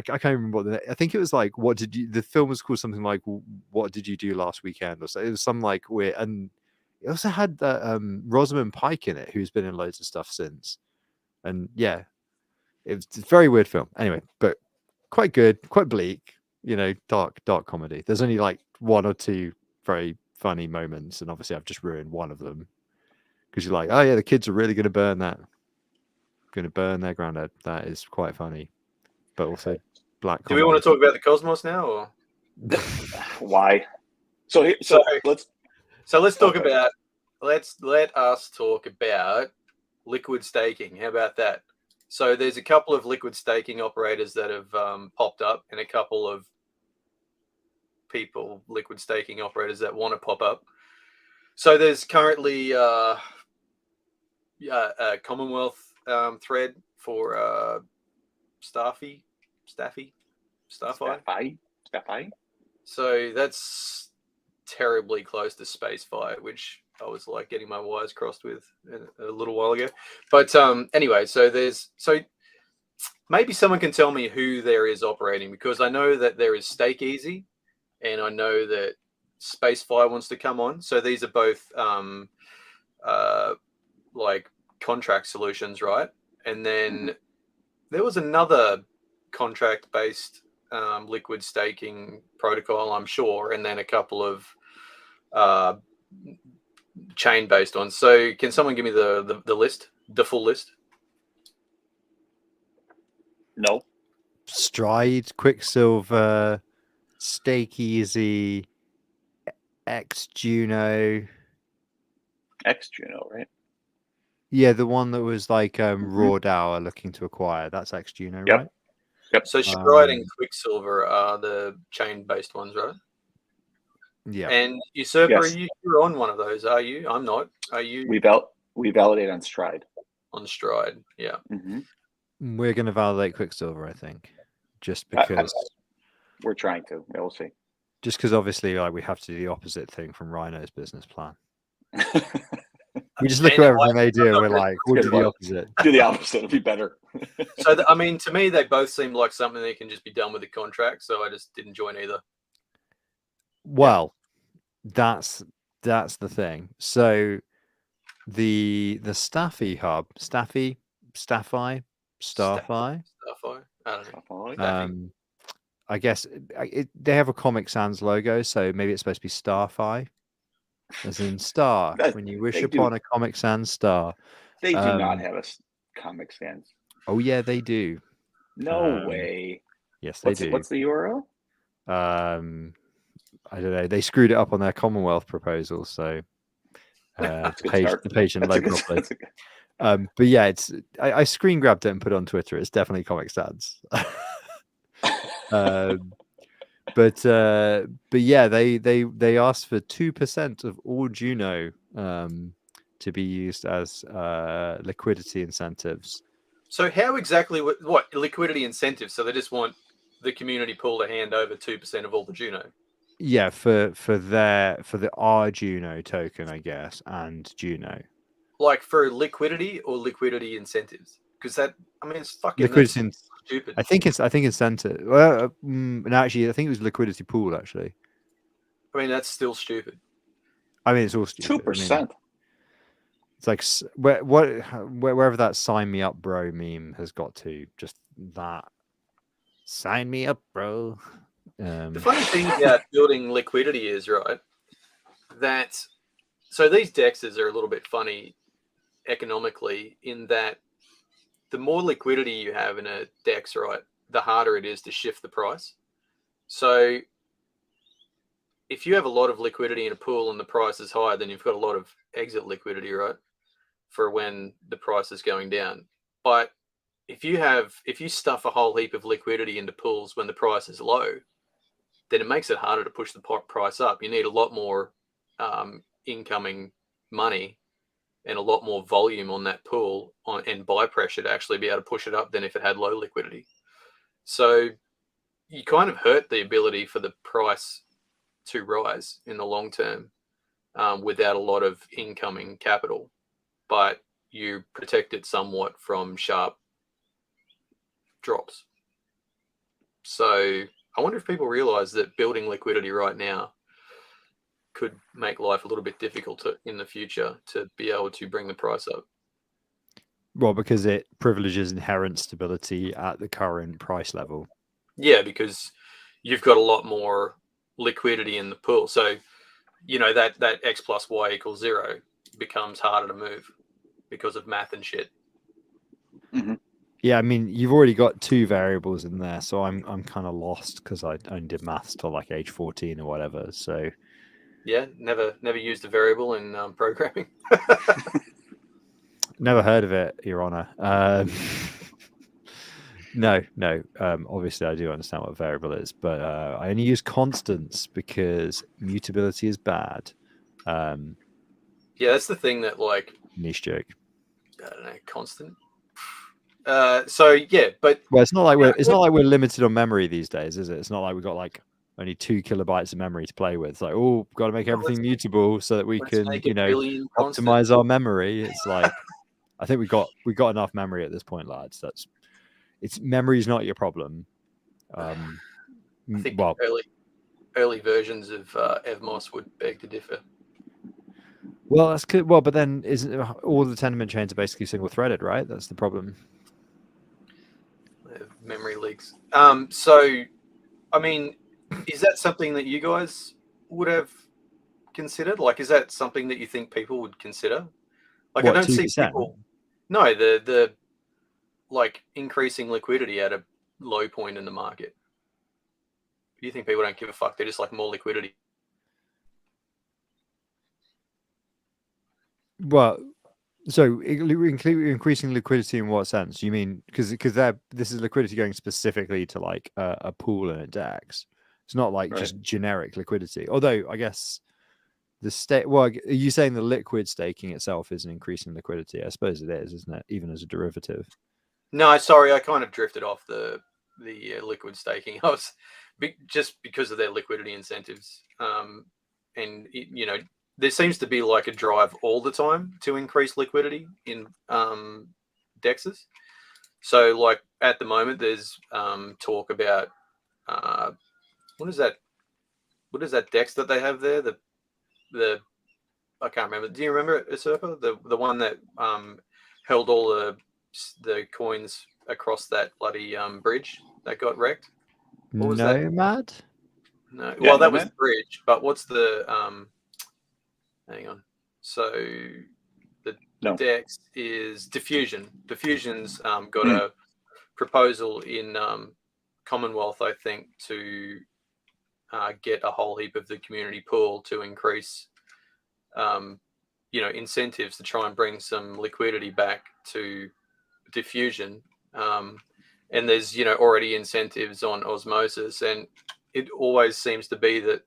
A: can't remember I think it was like, the film was called something like, what did you do last weekend? Or so. It was some like weird, and it also had Rosamund Pike in it, who's been in loads of stuff since. And yeah, it's a very weird film. Anyway, but quite good, quite bleak. Dark comedy. There's only like one or two very funny moments, and obviously I've just ruined one of them because you're like, oh yeah, the kids are really going to burn their granddad. That is quite funny, but also black.
B: Do we want to talk about the Cosmos now, or
C: Why? So let's
B: talk about let us talk about liquid staking. How about that? So there's a couple of liquid staking operators that have popped up, and a couple of liquid staking operators that want to pop up. So there's currently a Commonwealth thread for Staffy. So that's terribly close to Spacefire, which I was like getting my wires crossed with a little while ago. But anyway, so maybe someone can tell me who there is operating, because I know that there is Stake Easy, and I know that Spacefire wants to come on. So these are both like contract solutions, right? And then there was another contract-based liquid staking protocol, I'm sure, and then a couple of chain-based ones. So can someone give me the list, the full list?
C: No.
A: Stride, Quicksilver, Stake Easy, X Juno,
C: right?
A: Yeah, the one that was like Raw DAO are looking to acquire. That's X Juno,
C: Yep.
A: right?
C: Yep.
B: So Stride and Quicksilver are the chain-based ones, right?
A: Yeah.
B: And Usurper,
C: Yes.
B: you're on one of those, are you? I'm not. Are you?
C: We validate on Stride.
B: On Stride, yeah.
C: Mm-hmm.
A: We're going to validate Quicksilver, I think, just because
C: we're trying to. Yeah, we'll see.
A: Just because obviously, like, we have to do the opposite thing from Rhino's business plan. We just look at everything they do, and we're like, we'll do the opposite.
C: Do the opposite. It'll be better.
B: So, I mean, to me, they both seem like something that can just be done with a contract. So I just didn't join either.
A: Well, that's the thing. So the Staffy hub, Starfi, I don't know. I guess they have a Comic Sans logo, so maybe it's supposed to be Starfi, as in star. When you wish upon a Comic Sans star.
C: They do not have a Comic Sans.
A: Oh yeah, they do.
C: No way.
A: Yes, they do.
C: What's the URL?
A: I don't know. They screwed it up on their Commonwealth proposal, so the patient load properly. But yeah, I screen grabbed it and put it on Twitter. It's definitely Comic Sans. But yeah, they asked for 2% of all Juno to be used as liquidity incentives.
B: So how exactly what liquidity incentives? So they just want the community pool to hand over 2% of all the Juno.
A: Yeah, for the R Juno token, I guess, and Juno.
B: Like for liquidity or liquidity incentives? Because it's fucking
A: liquidity.
B: Stupid.
A: I think incentive. Well, no, actually, I think it was liquidity pool. Actually,
B: I mean that's still stupid.
A: I mean, it's all stupid.
C: 2%.
A: It's like wherever that "sign me up, bro" meme has got to. Just that, sign me up, bro.
B: The funny thing about building liquidity is that so these dexes are a little bit funny economically in that the more liquidity you have in a dex, the harder it is to shift the price. So if you have a lot of liquidity in a pool and the price is high, then you've got a lot of exit liquidity, for when the price is going down. But if you stuff a whole heap of liquidity into pools when the price is low, then it makes it harder to push the price up. You need a lot more incoming money and a lot more volume on that pool and buy pressure to actually be able to push it up than if it had low liquidity. So you kind of hurt the ability for the price to rise in the long term without a lot of incoming capital, but you protect it somewhat from sharp drops. So I wonder if people realize that building liquidity right now could make life a little bit difficult in the future to be able to bring the price up.
A: Well, because it privileges inherent stability at the current price level.
B: Yeah, because you've got a lot more liquidity in the pool. So, that X plus Y equals 0 becomes harder to move because of math and shit.
C: Mm-hmm.
A: Yeah, I mean, you've already got 2 variables in there, so I'm kind of lost because I only did maths till like age 14 or whatever. So
B: yeah, never used a variable in programming.
A: Never heard of it, Your Honor. No. Obviously, I do understand what a variable is, but I only use constants because mutability is bad.
B: Yeah, that's the thing that, like,
A: Niche joke.
B: I don't know, constant. So yeah, but
A: Well, it's not like we're limited on memory these days, is it? It's not like we've got like only 2 kilobytes of memory to play with. It's like, oh, got to make everything mutable so that we can,
B: make a billion constant.
A: optimize our memory. It's like, I think we got enough memory at this point, lads. Memory is not your problem.
B: I think
A: well,
B: early versions of Evmos would beg to differ.
A: Well, that's good. Well, but then isn't all the tenement chains are basically single threaded, right? That's the problem.
B: Memory leaks. So, I mean, is that something that you guys would have considered? Like, is that something that you think people would consider? Like,
A: What,
B: I don't see
A: 2%?
B: people. No, the like increasing liquidity at a low point in the market. Do you think people don't give a fuck? They just like more liquidity.
A: Well, so increasing liquidity in what sense? You mean because this is liquidity going specifically to like a pool and a DEX. It's not like just generic liquidity. Although I guess the state. Well, are you saying the liquid staking itself is an increasing liquidity? I suppose it is, isn't it? Even as a derivative.
B: No, sorry, I kind of drifted off the liquid staking. I was just because of their liquidity incentives, and there seems to be like a drive all the time to increase liquidity in DEXs. So, like at the moment, there's talk about what is that DEX that they have there? The I can't remember. Do you remember it, Usurper? The one that held all the coins across that bloody bridge that got wrecked. What was that?
A: Nomad?
B: No,
C: Yeah,
B: well, that
C: Nomad?
B: was the bridge. But what's the hang on. So the DEX is Diffusion. Diffusion's got a proposal in Commonwealth, I think, to get a whole heap of the community pool to increase, incentives to try and bring some liquidity back to Diffusion. And there's, already incentives on Osmosis, and it always seems to be that,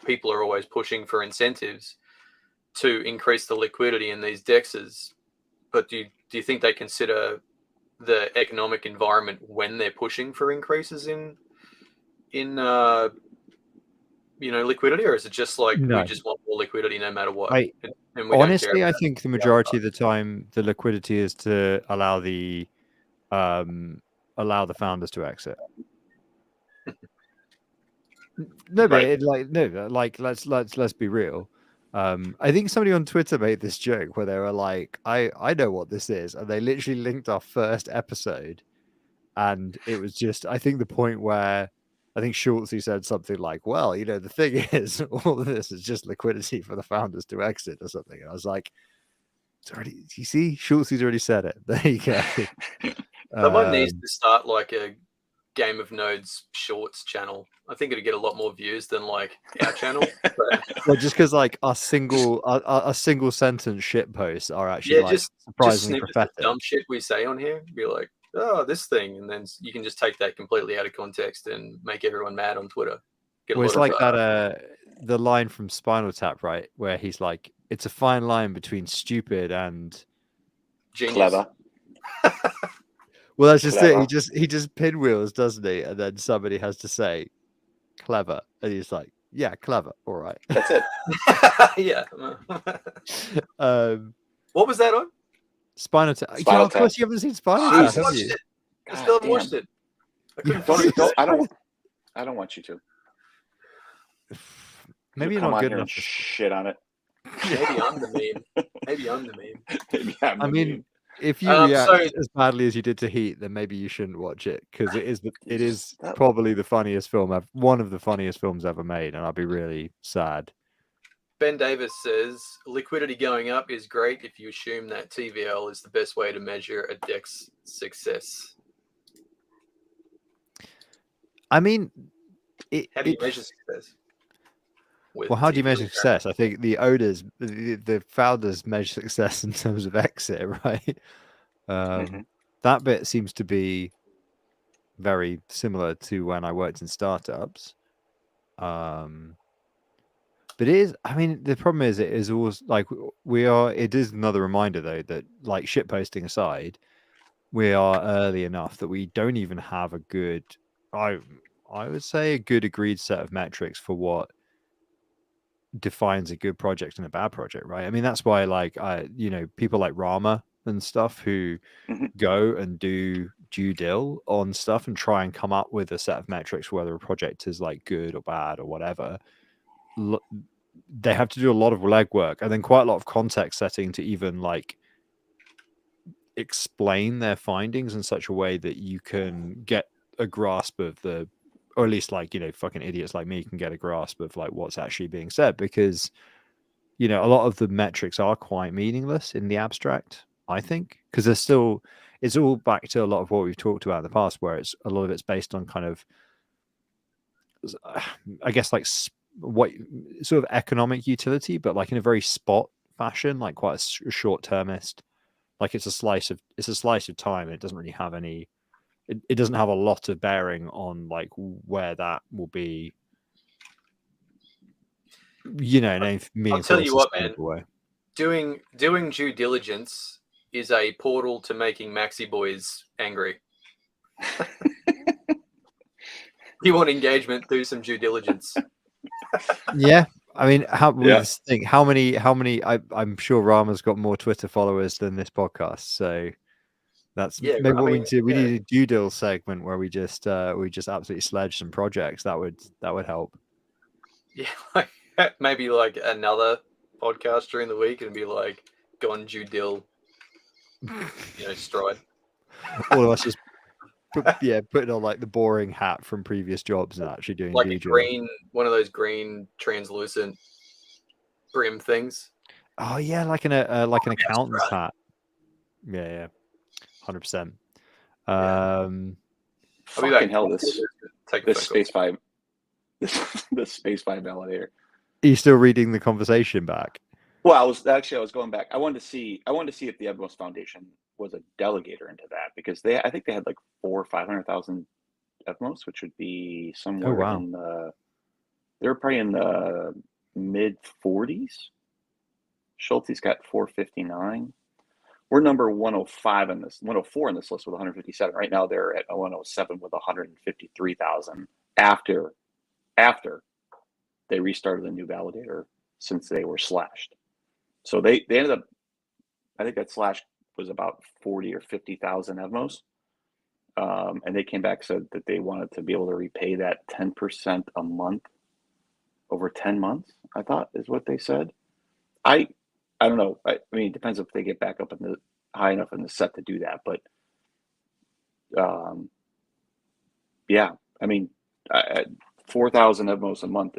B: people are always pushing for incentives to increase the liquidity in these DEXs. But do you think they consider the economic environment when they're pushing for increases in liquidity, or is it just like we just want more liquidity no matter what?
A: Honestly, I think the majority of the time the liquidity is to allow the founders to exit. Let's be real. I think somebody on Twitter made this joke where they were like, I know what this is, and they literally linked our first episode, and it was just, I think the point where I think Schultzy said something like, well, the thing is, all of this is just liquidity for the founders to exit or something. And I was like, you see, Schultzy's already said it. There you go.
B: Someone needs to start like a Game of Nodes shorts channel. I think it'd get a lot more views than like our channel.
A: Well, just because like a single sentence shit posts are actually surprisingly prophetic.
B: Dumb shit we say on here. Be like, oh, this thing, and then you can just take that completely out of context and make everyone mad on Twitter.
A: It's like that the line from Spinal Tap, right, where he's like, it's a fine line between stupid and
B: genius.
C: Clever.
A: Well, that's just it. He just pinwheels, doesn't he? And then somebody has to say clever, and he's like, yeah, clever, all right.
C: That's it.
B: Yeah.
A: What
B: was that on?
A: Spinal Tap. Of course, you haven't seen Spinal Tap, have you?
B: I still haven't watched it.
C: I don't want you to.
A: Maybe you're
C: come
A: not
C: on
A: good
C: here
A: enough.
C: and shit on it.
B: Maybe I'm the meme. Maybe I'm the meme.
C: Maybe I'm
A: I
C: the
A: mean,
C: meme.
A: if you react
B: So
A: as badly as you did to Heat, then maybe you shouldn't watch it because it is
C: That-
A: probably the funniest film one of the funniest films ever made, and I'll be really sad.
B: Ben Davis says liquidity going up is great if you assume that TVL is the best way to measure a deck's success.
A: I mean,
B: How do you measure success?
A: well, how do you
B: TVL
A: measure success? I think the owners, the founders measure success in terms of exit, right?
C: Mhm.
A: That bit seems to be very similar to when I worked in startups. But it is, I mean, the problem is it is always like it is another reminder though that like shit posting aside, we are early enough that we don't even have a good, I would say a good agreed set of metrics for what defines a good project and a bad project, right? I mean, that's why like people like Rama and stuff who
C: Mhm.
A: go and do due dil on stuff and try and come up with a set of metrics for whether a project is like good or bad or whatever. They have to do a lot of legwork and then quite a lot of context setting to even like explain their findings in such a way that you can get a grasp of or at least like fucking idiots like me can get a grasp of like what's actually being said, because a lot of the metrics are quite meaningless in the abstract, I think, because it's all back to a lot of what we've talked about in the past, where a lot of it's based on kind of I guess like what sort of economic utility, but like in a very spot fashion, like quite a short-termist. Like it's a slice of time. It doesn't really have any. It doesn't have a lot of bearing on like where that will be. In a meaningful,
B: tell you what, man.
A: sustainable way.
B: Doing due diligence is a portal to making maxi boys angry. You want engagement, do some due diligence.
A: Yeah, I mean, how many? I'm sure Rama's got more Twitter followers than this podcast, so that's maybe what we need to. We need a due deal segment where we just absolutely sledge some projects. That would help.
B: Yeah, like maybe like another podcast during the week and be like, go on due deal, stride.
A: All of us just putting on like the boring hat from previous jobs and actually doing
B: like
A: due
B: a
A: deal.
B: green, one of those green translucent brim things.
A: Oh yeah, like an accountant's hat. Yeah, 100%.
C: Fucking hell, this Space
B: call.
C: 5, the Space 5 validator.
A: Are you still reading the conversation back?
C: Well, I was going back. I wanted to see if the Evmos Foundation was a delegator into that, because I think they had like 400,000 or 500,000 Evmos, which would be somewhere in they were probably in the mid 40s. Schulte's got 459. We're number 105 in this, 104 in this list with 157. Right now they're at 107 with 153,000 after they restarted a new validator since they were slashed. So they ended up, I think that slash was about 40 or 50,000 Evmos. And they came back, said that they wanted to be able to repay that 10% a month over 10 months, I thought is what they said. I don't know. I mean, it depends if they get back up in the high enough in the set to do that. But yeah, I mean, 4,000 Evmos a month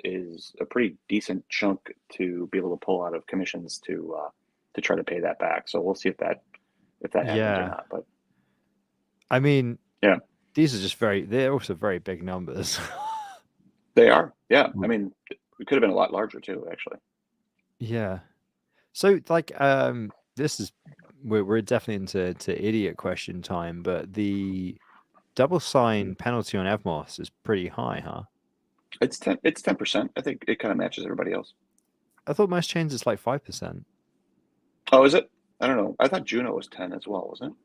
C: is a pretty decent chunk to be able to pull out of commissions to try to pay that back. So we'll see if that happens or not. But
A: I mean,
C: yeah,
A: these are they're also very big numbers.
C: They are. Yeah. I mean, it could have been a lot larger too, actually.
A: Yeah. So like this is we're definitely into idiot question time, but the double sign penalty on Evmos is pretty high, huh?
C: It's 10%. I think it kind of matches everybody else.
A: I thought most chains it's like 5%.
C: Oh, is it? I don't know. I thought Juno was 10 as well, wasn't it?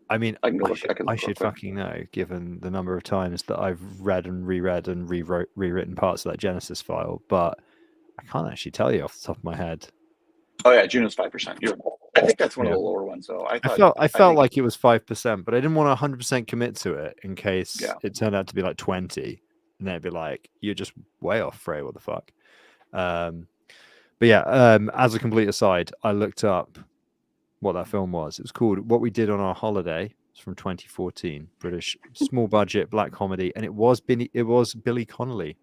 A: I mean,
C: I can go look.
A: I should fucking know, given the number of times that I've read and reread and rewritten parts of that Genesis file, but I can't actually tell you off the top of my head.
C: Oh yeah, Juno's 5%. I think that's one of the lower ones, though. I
A: felt like it was 5%, but I didn't want to 100% commit to it in case it turned out to be like 20. and they'd be like, "You're just way off, Frey. What the fuck?" But yeah, as a complete aside, I looked up what that film was. It was called What We Did on Our Holiday. It's from 2014, British small budget black comedy, and it was Billy Connolly,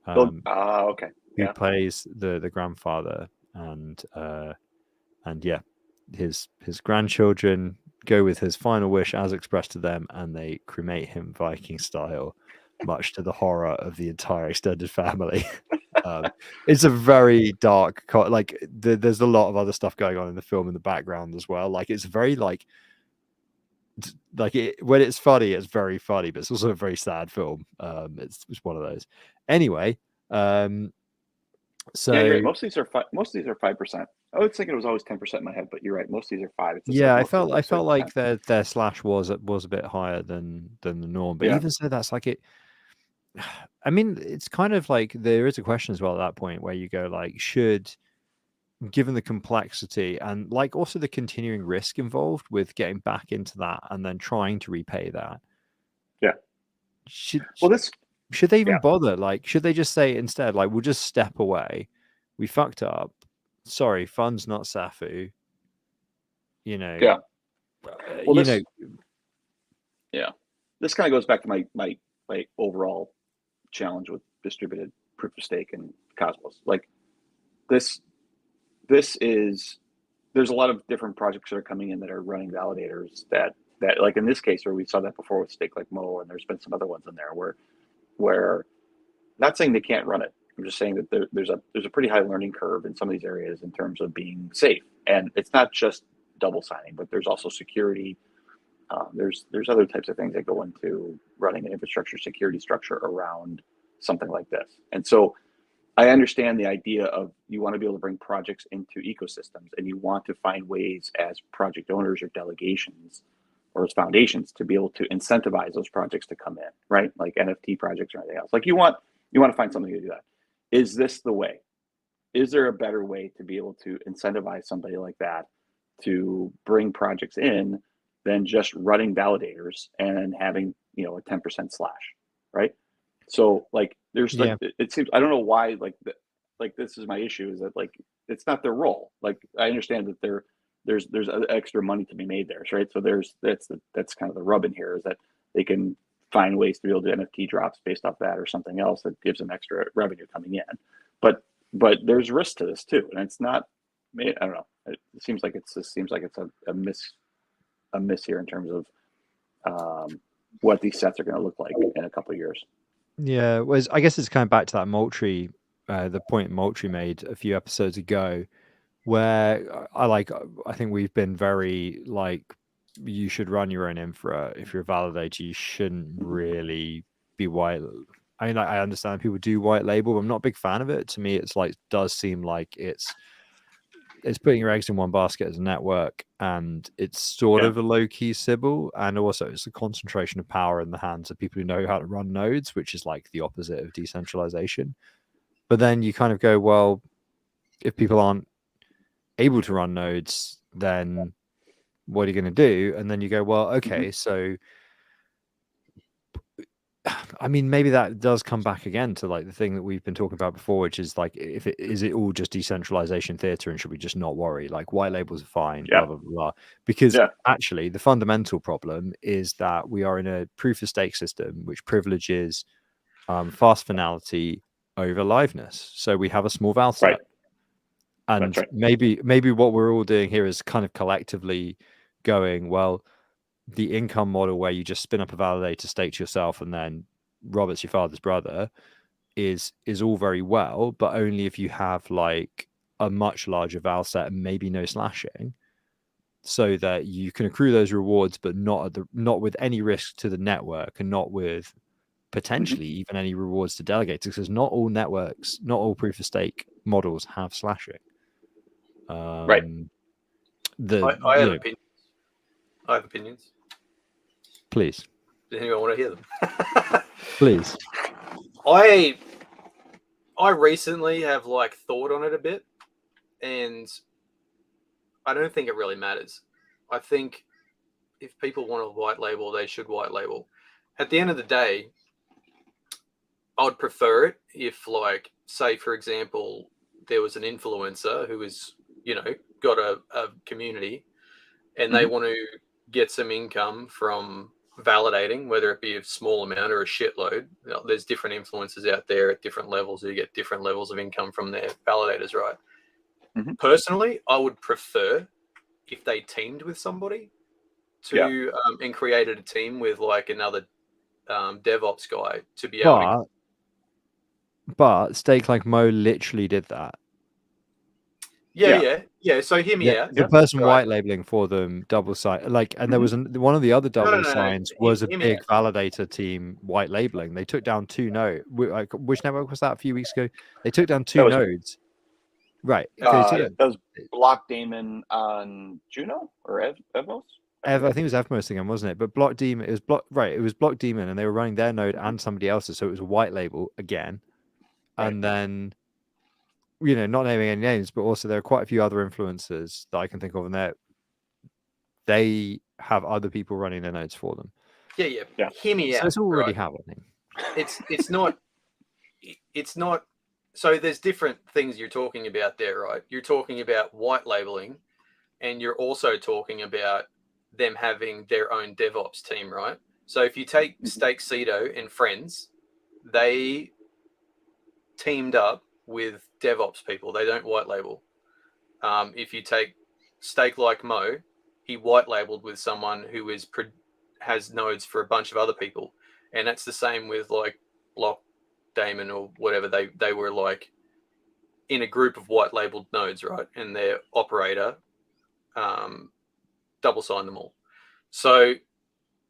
C: Okay.
A: who
C: Yeah.
A: plays the grandfather, and yeah, his grandchildren go with his final wish as expressed to them, and they cremate him Viking style, much to the horror of the entire extended family. It's a very dark, there's a lot of other stuff going on in the film in the background as well. Like it's very when it's funny, it's very funny, but it's also a very sad film. It's one of those. Anyway, so
C: Yeah, you're right. Most of these are 5%. I was thinking it was always 10% in my head, but you're right. Most of these are 5. It's just
A: yeah,
C: like
A: I felt like
C: 6%.
A: their slash was a bit higher than the norm, but
C: Yeah.
A: even so, that's like it. I mean, it's kind of like there is a question as well at that point where you go like, given the complexity and like also the continuing risk involved with getting back into that and then trying to repay that.
C: Yeah.
A: Should they even
C: yeah.
A: bother? Like, should they just say instead, like, we'll just step away. We fucked up. Sorry, funds not Safu. You know.
C: Yeah. Well,
A: yeah.
C: This kind of goes back to my overall challenge with distributed proof of stake and Cosmos. Like this is there's a lot of different projects that are coming in that are running validators that like in this case where we saw that before with stake like Mo, and there's been some other ones in there where not saying they can't run it. I'm just saying that there's a pretty high learning curve in some of these areas in terms of being safe. And it's not just double signing, but there's also security. There's other types of things that go into running an infrastructure security structure around something like this. And so I understand the idea of you want to be able to bring projects into ecosystems, and you want to find ways as project owners or delegations or as foundations to be able to incentivize those projects to come in, right? Like NFT projects or anything else. Like you want to find something to do that. Is this the way? Is there a better way to be able to incentivize somebody like that to bring projects in than just running validators and having, a 10% slash, right? So like there's it seems, I don't know why this is my issue, is that like it's not their role. Like I understand that there's extra money to be made there, right? So that's kind of the rub in here, is that they can find ways to be able to NFT drops based off that or something else that gives them extra revenue coming in. But there's risk to this too, and it's not. I don't know. It seems like it's a miss here in terms of what these sets are going to look like in a couple of years.
A: Yeah, I guess it's kind of back to that Moultrie, the point Moultrie made a few episodes ago, where I think we've been very like, you should run your own infra. If you're a validator, you shouldn't really be white. I mean, I understand people do white label, but I'm not a big fan of it. To me, it's like does seem like it's putting your eggs in one basket as a network, and it's sort of a low-key Sybil, and also it's a concentration of power in the hands of people who know how to run nodes, which is like the opposite of decentralization. But then you kind of go, well, if people aren't able to run nodes, then what are you going to do? And then you go, well, okay, so I mean, maybe that does come back again to like the thing that we've been talking about before, which is like, is it all just decentralization theater, and should we just not worry? Like white labels are fine, blah, blah, blah. Because actually the fundamental problem is that we are in a proof of stake system, which privileges fast finality over liveness. So we have a small val set.
C: Right.
A: And maybe what we're all doing here is kind of collectively going, well, the income model where you just spin up a validator, stake to yourself, and then Robert's your father's brother is all very well, but only if you have like a much larger val set and maybe no slashing, so that you can accrue those rewards, but not with any risk to the network, and not with potentially even any rewards to delegators, because not all networks, not all proof of stake models have slashing.
C: Right.
B: I have opinions. I have opinions.
A: Please.
B: Does anyone want to hear them?
A: Please.
B: I recently have like thought on it a bit, and I don't think it really matters. I think if people want to white label, they should white label. At the end of the day, I'd prefer it if, like, say for example, there was an influencer who is, got a community, and they want to get some income from validating, whether it be a small amount or a shitload. There's different influencers out there at different levels who get different levels of income from their validators, right? Personally, I would prefer if they teamed with somebody to and created a team with like another DevOps guy to be able to.
A: But Stake Like Mo literally did that.
B: Yeah. So hear me out.
A: The person
B: Right.
A: white labeling for them double sign, like, and there was one of the other double signs was a big validator team white labeling. They took down 2 nodes. Like, which network was that a few weeks ago? They took down 2 nodes. Right.
C: That was Block Daemon on Juno or Evos?
A: I think it was Evmos again, wasn't it? But Block Demon, it was Block Demon, and they were running their node and somebody else's, so it was a white label again. Right. And then, not naming any names, but also there are quite a few other influencers that I can think of, and they have other people running their nodes for them.
B: Yeah. Hear me out.
A: So it's already happening.
B: It's not. So there's different things you're talking about there, right? You're talking about white labeling, and you're also talking about them having their own DevOps team, right? So if you take Stake Cedo and friends, they teamed up with DevOps people. They don't white label. If you take Stake Like Mo, he white labeled with someone who has nodes for a bunch of other people, and that's the same with like Block Daemon or whatever. They were like in a group of white labeled nodes, right? And their operator double sign them all. So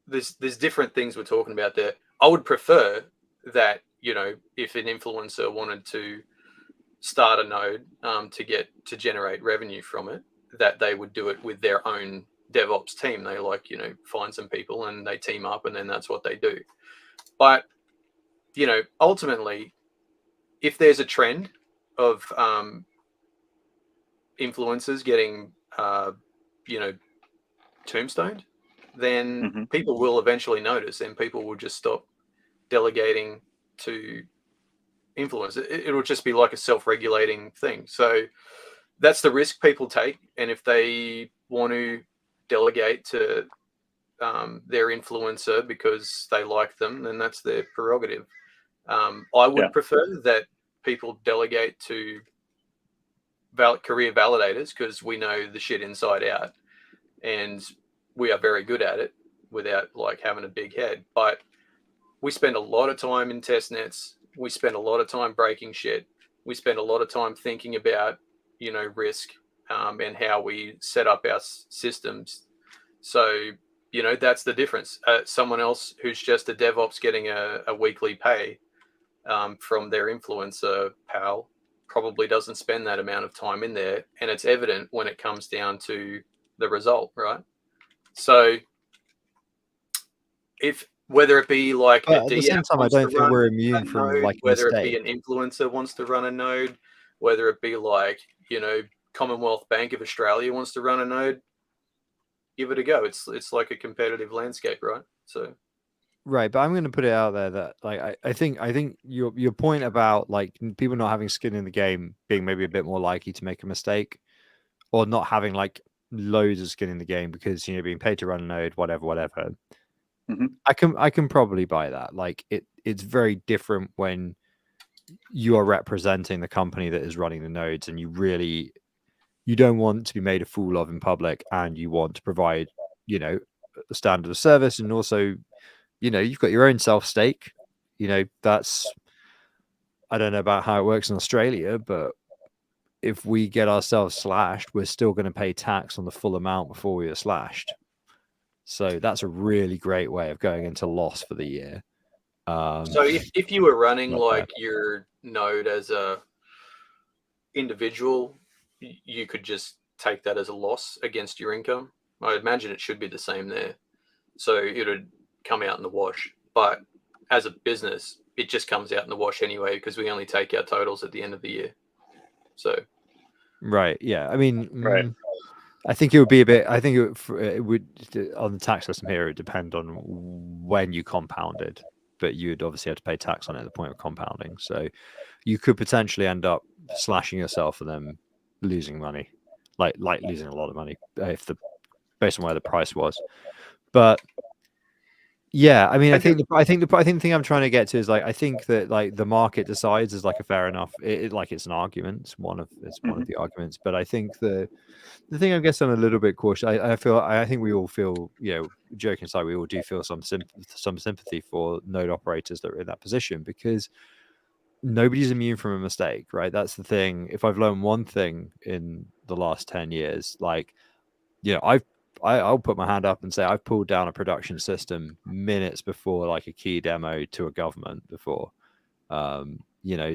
B: there's different things we're talking about there. I would prefer that, if an influencer wanted to start a node to generate revenue from it, that they would do it with their own DevOps team. They find some people and they team up, and then that's what they do. But ultimately, if there's a trend of influencers getting tombstoned, then people will eventually notice, and people will just stop delegating to influence. It'll just be like a self-regulating thing. So that's the risk people take, and if they want to delegate to their influencer because they like them, then that's their prerogative. I would prefer that people delegate to career validators, because we know the shit inside out, and we are very good at it without like having a big head. But we spend a lot of time in test nets. We spend a lot of time breaking shit. We spend a lot of time thinking about, risk and how we set up our systems. So, that's the difference. Someone else who's just a DevOps getting a weekly pay from their influencer pal probably doesn't spend that amount of time in there. And it's evident when it comes down to the result, right? So whether it be like
A: at the same time, I don't think we're immune from
B: node,
A: like
B: whether
A: mistake.
B: it be an influencer wants to run a node, whether it be like, Commonwealth Bank of Australia wants to run a node, give it a go. It's like a competitive landscape, right? So
A: right, but I'm going to put it out there that like I think your point about like people not having skin in the game being maybe a bit more likely to make a mistake, or not having like loads of skin in the game because being paid to run a node, whatever. I can probably buy that. Like it's very different when you are representing the company that is running the nodes, and you don't want to be made a fool of in public, and you want to provide a standard of service, and also you've got your own self stake. That's, I don't know about how it works in Australia, but if we get ourselves slashed, we're still going to pay tax on the full amount before we are slashed. So that's a really great way of going into loss for the year.
B: So if you were running like your node as a individual, you could just take that as a loss against your income. I imagine it should be the same there. So it would come out in the wash. But as a business, it just comes out in the wash anyway, because we only take our totals at the end of the year. So
A: right, yeah. I mean,
C: right.
A: I think it would be a bit. I think it would on the tax system here. It would depend on when you compounded. but you'd obviously have to pay tax on it at the point of compounding. So you could potentially end up slashing yourself and then losing money, like losing a lot of money based on where the price was. But yeah, I mean, I think the thing I'm trying to get to is like I think that like the market decides is like a fair enough. Like it's an argument. It's one of the arguments. But I think the thing I guess I'm a little bit cautious. I think we all feel, joking aside, we all do feel some sympathy for node operators that are in that position, because nobody's immune from a mistake, right? That's the thing. If I've learned one thing in the last 10 years, like, I'll put my hand up and say I've pulled down a production system minutes before like a key demo to a government before.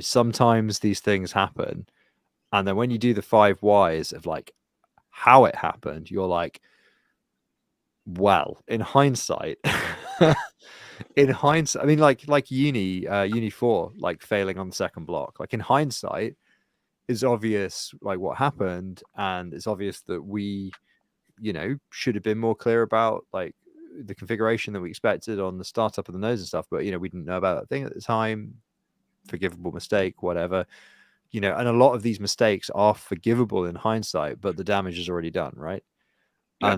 A: Sometimes these things happen, and then when you do the 5 whys of like how it happened, you're like, well, in hindsight, I mean, like uni 4, like failing on the second block, like in hindsight, it's obvious like what happened, and it's obvious that we should have been more clear about like the configuration that we expected on the startup of the nodes and stuff, but we didn't know about that thing at the time. Forgivable mistake, whatever, and a lot of these mistakes are forgivable in hindsight, but the damage is already done, right?
C: Yeah.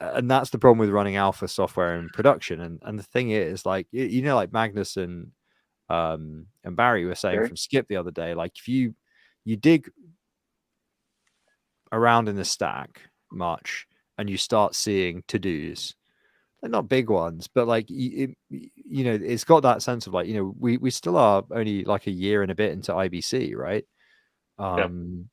A: And that's the problem with running alpha software in production. And the thing is, like, like Magnus and Barry were saying from Skip the other day, like if you dig around in the stack much and you start seeing to-dos, they're not big ones, but like it's got that sense of like, we still are only like a year and a bit into IBC, right? And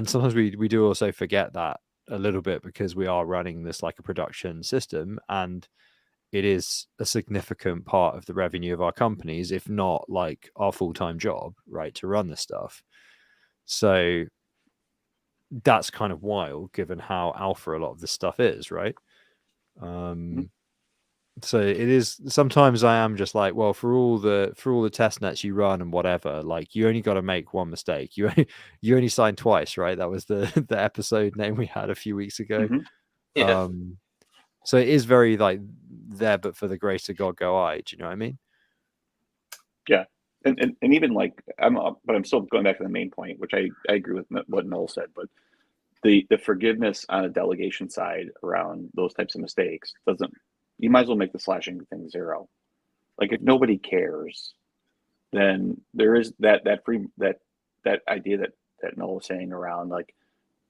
A: sometimes we do also forget that a little bit, because we are running this like a production system, and it is a significant part of the revenue of our companies, if not like our full-time job, right, to run this stuff. So that's kind of wild given how alpha a lot of this stuff is, right? So it is, sometimes I am just like, well, for all the test nets you run and whatever, like you only got to make one mistake. You only sign twice, right? That was the episode name we had a few weeks ago.
B: Yeah.
A: So it is very like there, but for the grace of God go I. Do you know what I mean?
C: Yeah. And even like I'm still going back to the main point, which I agree with what Noel said, but the forgiveness on a delegation side around those types of mistakes you might as well make the slashing thing 0. Like if nobody cares, then there is that idea that Noel was saying around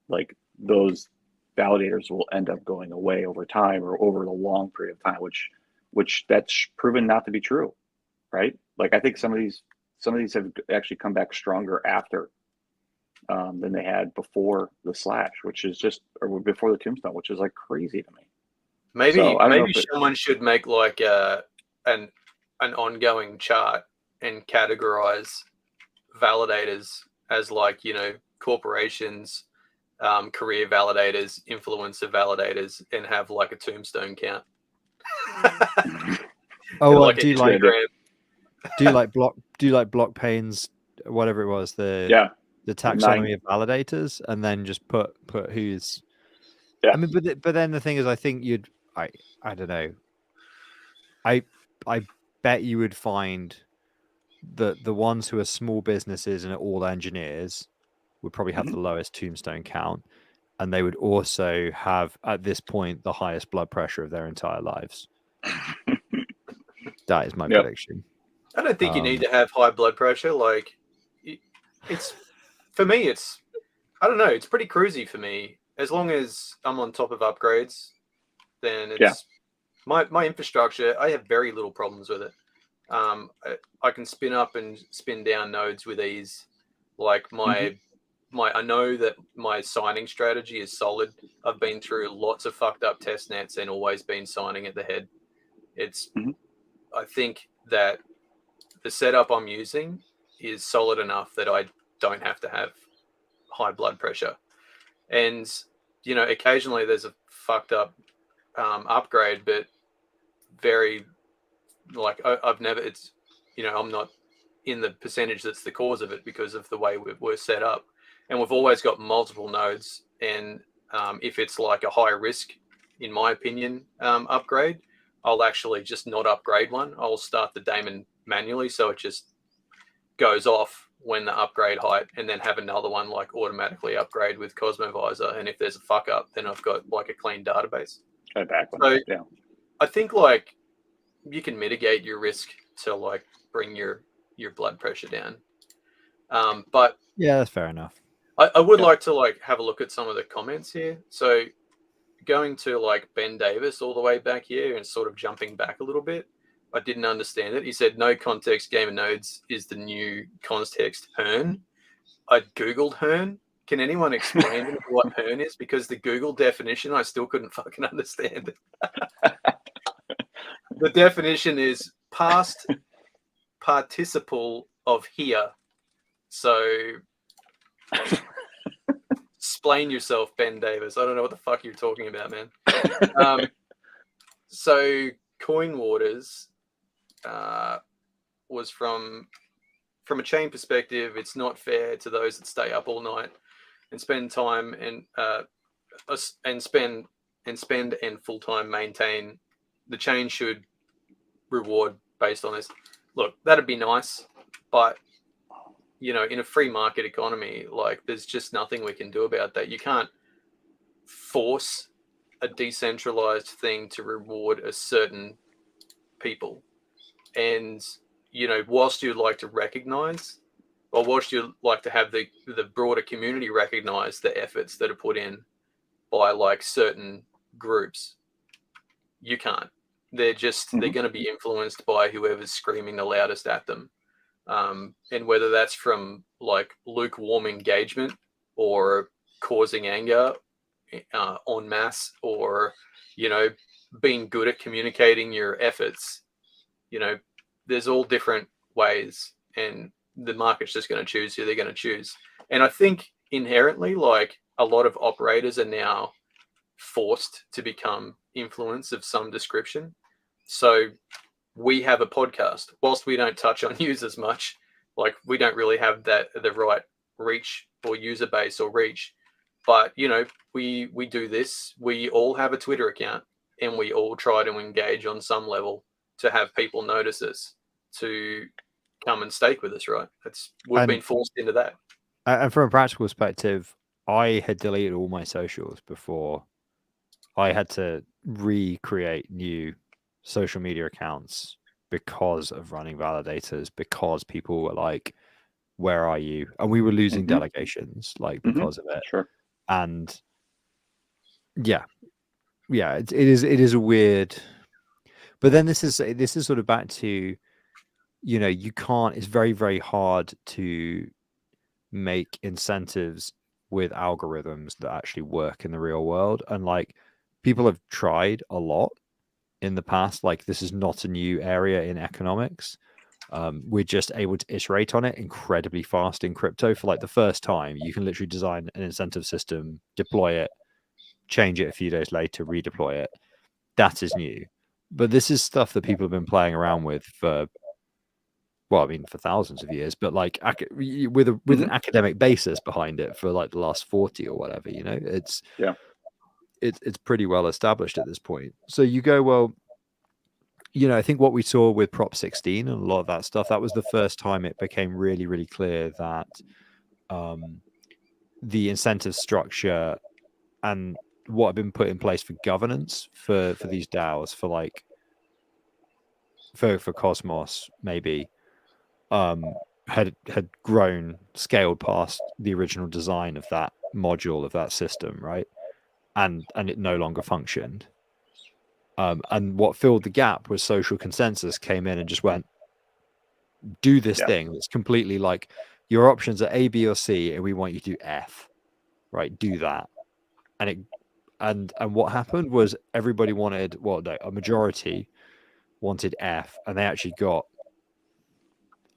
C: like those validators will end up going away over time or over a long period of time, which that's proven not to be true, right? Like I think some of these have actually come back stronger after than they had before the slash, which is or before the tombstone, which is like crazy to me.
B: Maybe someone should make like an ongoing chart and categorize validators as like, corporations, career validators, influencer validators, and have like a tombstone count.
A: Like do you like block panes, whatever it was, the taxonomy of validators, and then just put who's. I mean, but then the thing is, I think I don't know. I bet you would find that the ones who are small businesses and are all engineers would probably have the lowest tombstone count, and they would also have at this point the highest blood pressure of their entire lives. That is my prediction.
B: I don't think you need to have high blood pressure. Like, it's for me, I don't know. It's pretty cruisy for me. As long as I'm on top of upgrades, then it's my infrastructure. I have very little problems with it. I can spin up and spin down nodes with ease. Like I know that my signing strategy is solid. I've been through lots of fucked up test nets and always been signing at the head. I think that the setup I'm using is solid enough that I don't have to have high blood pressure. And, occasionally there's a fucked up upgrade, but very like I've never, I'm not in the percentage that's the cause of it because of the way we're set up. And we've always got multiple nodes. And if it's like a high risk, in my opinion, upgrade, I'll actually just not upgrade one. I'll start the daemon manually, so it just goes off when the upgrade height, and then have another one like automatically upgrade with Cosmovisor. And if there's a fuck up, then I've got like a clean database. So
C: yeah.
B: I think like you can mitigate your risk to like bring your blood pressure down. But
A: Yeah, that's fair enough.
B: I would like to like have a look at some of the comments here. So going to like Ben Davis all the way back here and sort of jumping back a little bit, I didn't understand it. He said no context gamer nodes is the new context Hern. I googled Hern. Can anyone explain to me what Hern is? Because the Google definition, I still couldn't fucking understand it. The definition is past participle of here. So explain yourself, Ben Davis. I don't know what the fuck you're talking about, man. So Coin Waters was from a chain perspective. It's not fair to those that stay up all night and spend time and spend and full time maintain. The chain should reward based on this. Look, that'd be nice, but you know, in a free market economy, like there's just nothing we can do about that. You can't force a decentralized thing to reward a certain people. And, you know, whilst you'd like to recognize, or whilst you'd like to have the broader community recognize the efforts that are put in by like certain groups, you can't. They're just, they're going to be influenced by whoever's screaming the loudest at them. And whether that's from like lukewarm engagement or causing anger en masse, or, you know, being good at communicating your efforts, you know, there's all different ways, and the market's just going to choose who they're going to choose. And I think inherently, like a lot of operators are now forced to become influence of some description. So we have a podcast. Whilst we don't touch on users much, like we don't really have the right reach or user base or reach. But, you know, we do this. We all have a Twitter account, and we all try to engage on some level to have people notice us, to come and stake with us, right? We've been forced into that.
A: And from a practical perspective, I had deleted all my socials before I had to recreate new social media accounts because of running validators, because people were like, where are you? And we were losing delegations like because of it.
C: Sure.
A: And yeah, it is a weird, but then this is sort of back to, you know, you can't, it's very, very hard to make incentives with algorithms that actually work in the real world. And like people have tried a lot in the past. Like this is not a new area in economics. We're just able to iterate on it incredibly fast in crypto. For like the first time, you can literally design an incentive system, deploy it, change it a few days later, redeploy it. That is new. But this is stuff that people have been playing around with for, well, I mean, for thousands of years, but like with an academic basis behind it for like the last 40 or whatever, you know, it's pretty well established at this point. So you go, well, you know, I think what we saw with Prop 16 and a lot of that stuff, that was the first time it became really, really clear that the incentive structure and what had been put in place for governance for these DAOs, for like for Cosmos maybe, had grown, scaled past the original design of that module of that system, right? And it no longer functioned. And what filled the gap was social consensus came in and just went, do this thing that's completely like, your options are A, B, or C, and we want you to do F, right? Do that. And what happened was everybody wanted, well, no, a majority wanted F, and they actually got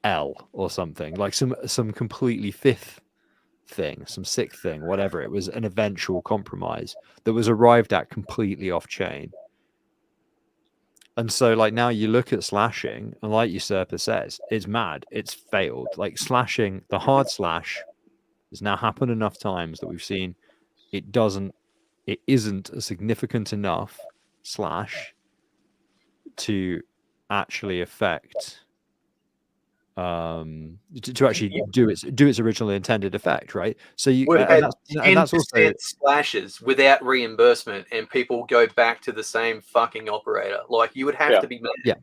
A: L or something, like some completely fifth thing, some sixth thing, whatever. It was an eventual compromise that was arrived at completely off chain. And so like now you look at slashing, and like Usurper says, it's mad, it's failed. Like slashing, the hard slash has now happened enough times that we've seen it isn't a significant enough slash to actually affect to actually do its original intended effect, right? So you
B: We've had
A: and that's also
B: 10% slashes without reimbursement, and people go back to the same fucking operator. Like, you would have to be mad.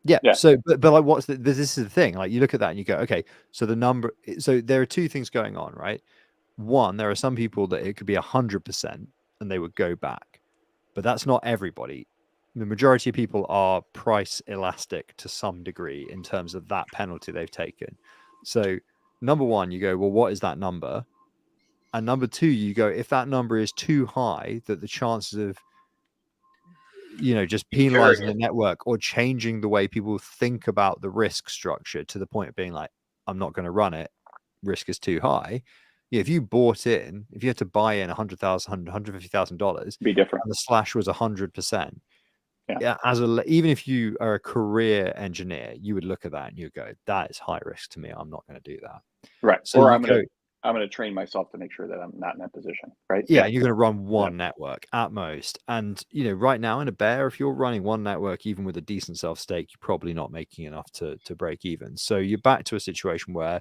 A: Yeah. So, but like, this is the thing. Like, you look at that and you go, okay. So there are two things going on, right? One, there are some people that it could be 100% and they would go back, but that's not everybody. The majority of people are price elastic to some degree in terms of that penalty they've taken. So, number one, you go, well, what is that number? And number two, you go, if that number is too high, that the chances of just penalizing the network or changing the way people think about the risk structure to the point of being like, I'm not going to run it, risk is too high. If you had to buy in $100,000, $150,000,
C: be different.
A: And the slash was 100%.
C: Yeah.
A: Even if you are a career engineer, you would look at that and you go, that is high risk to me. I'm not going to do that.
C: Right.
A: So
C: or I'm going to train myself to make sure that I'm not in that position. Right.
A: Yeah. You're going to run one network at most. And, right now in a bear, if you're running one network, even with a decent self stake, you're probably not making enough to break even. So you're back to a situation where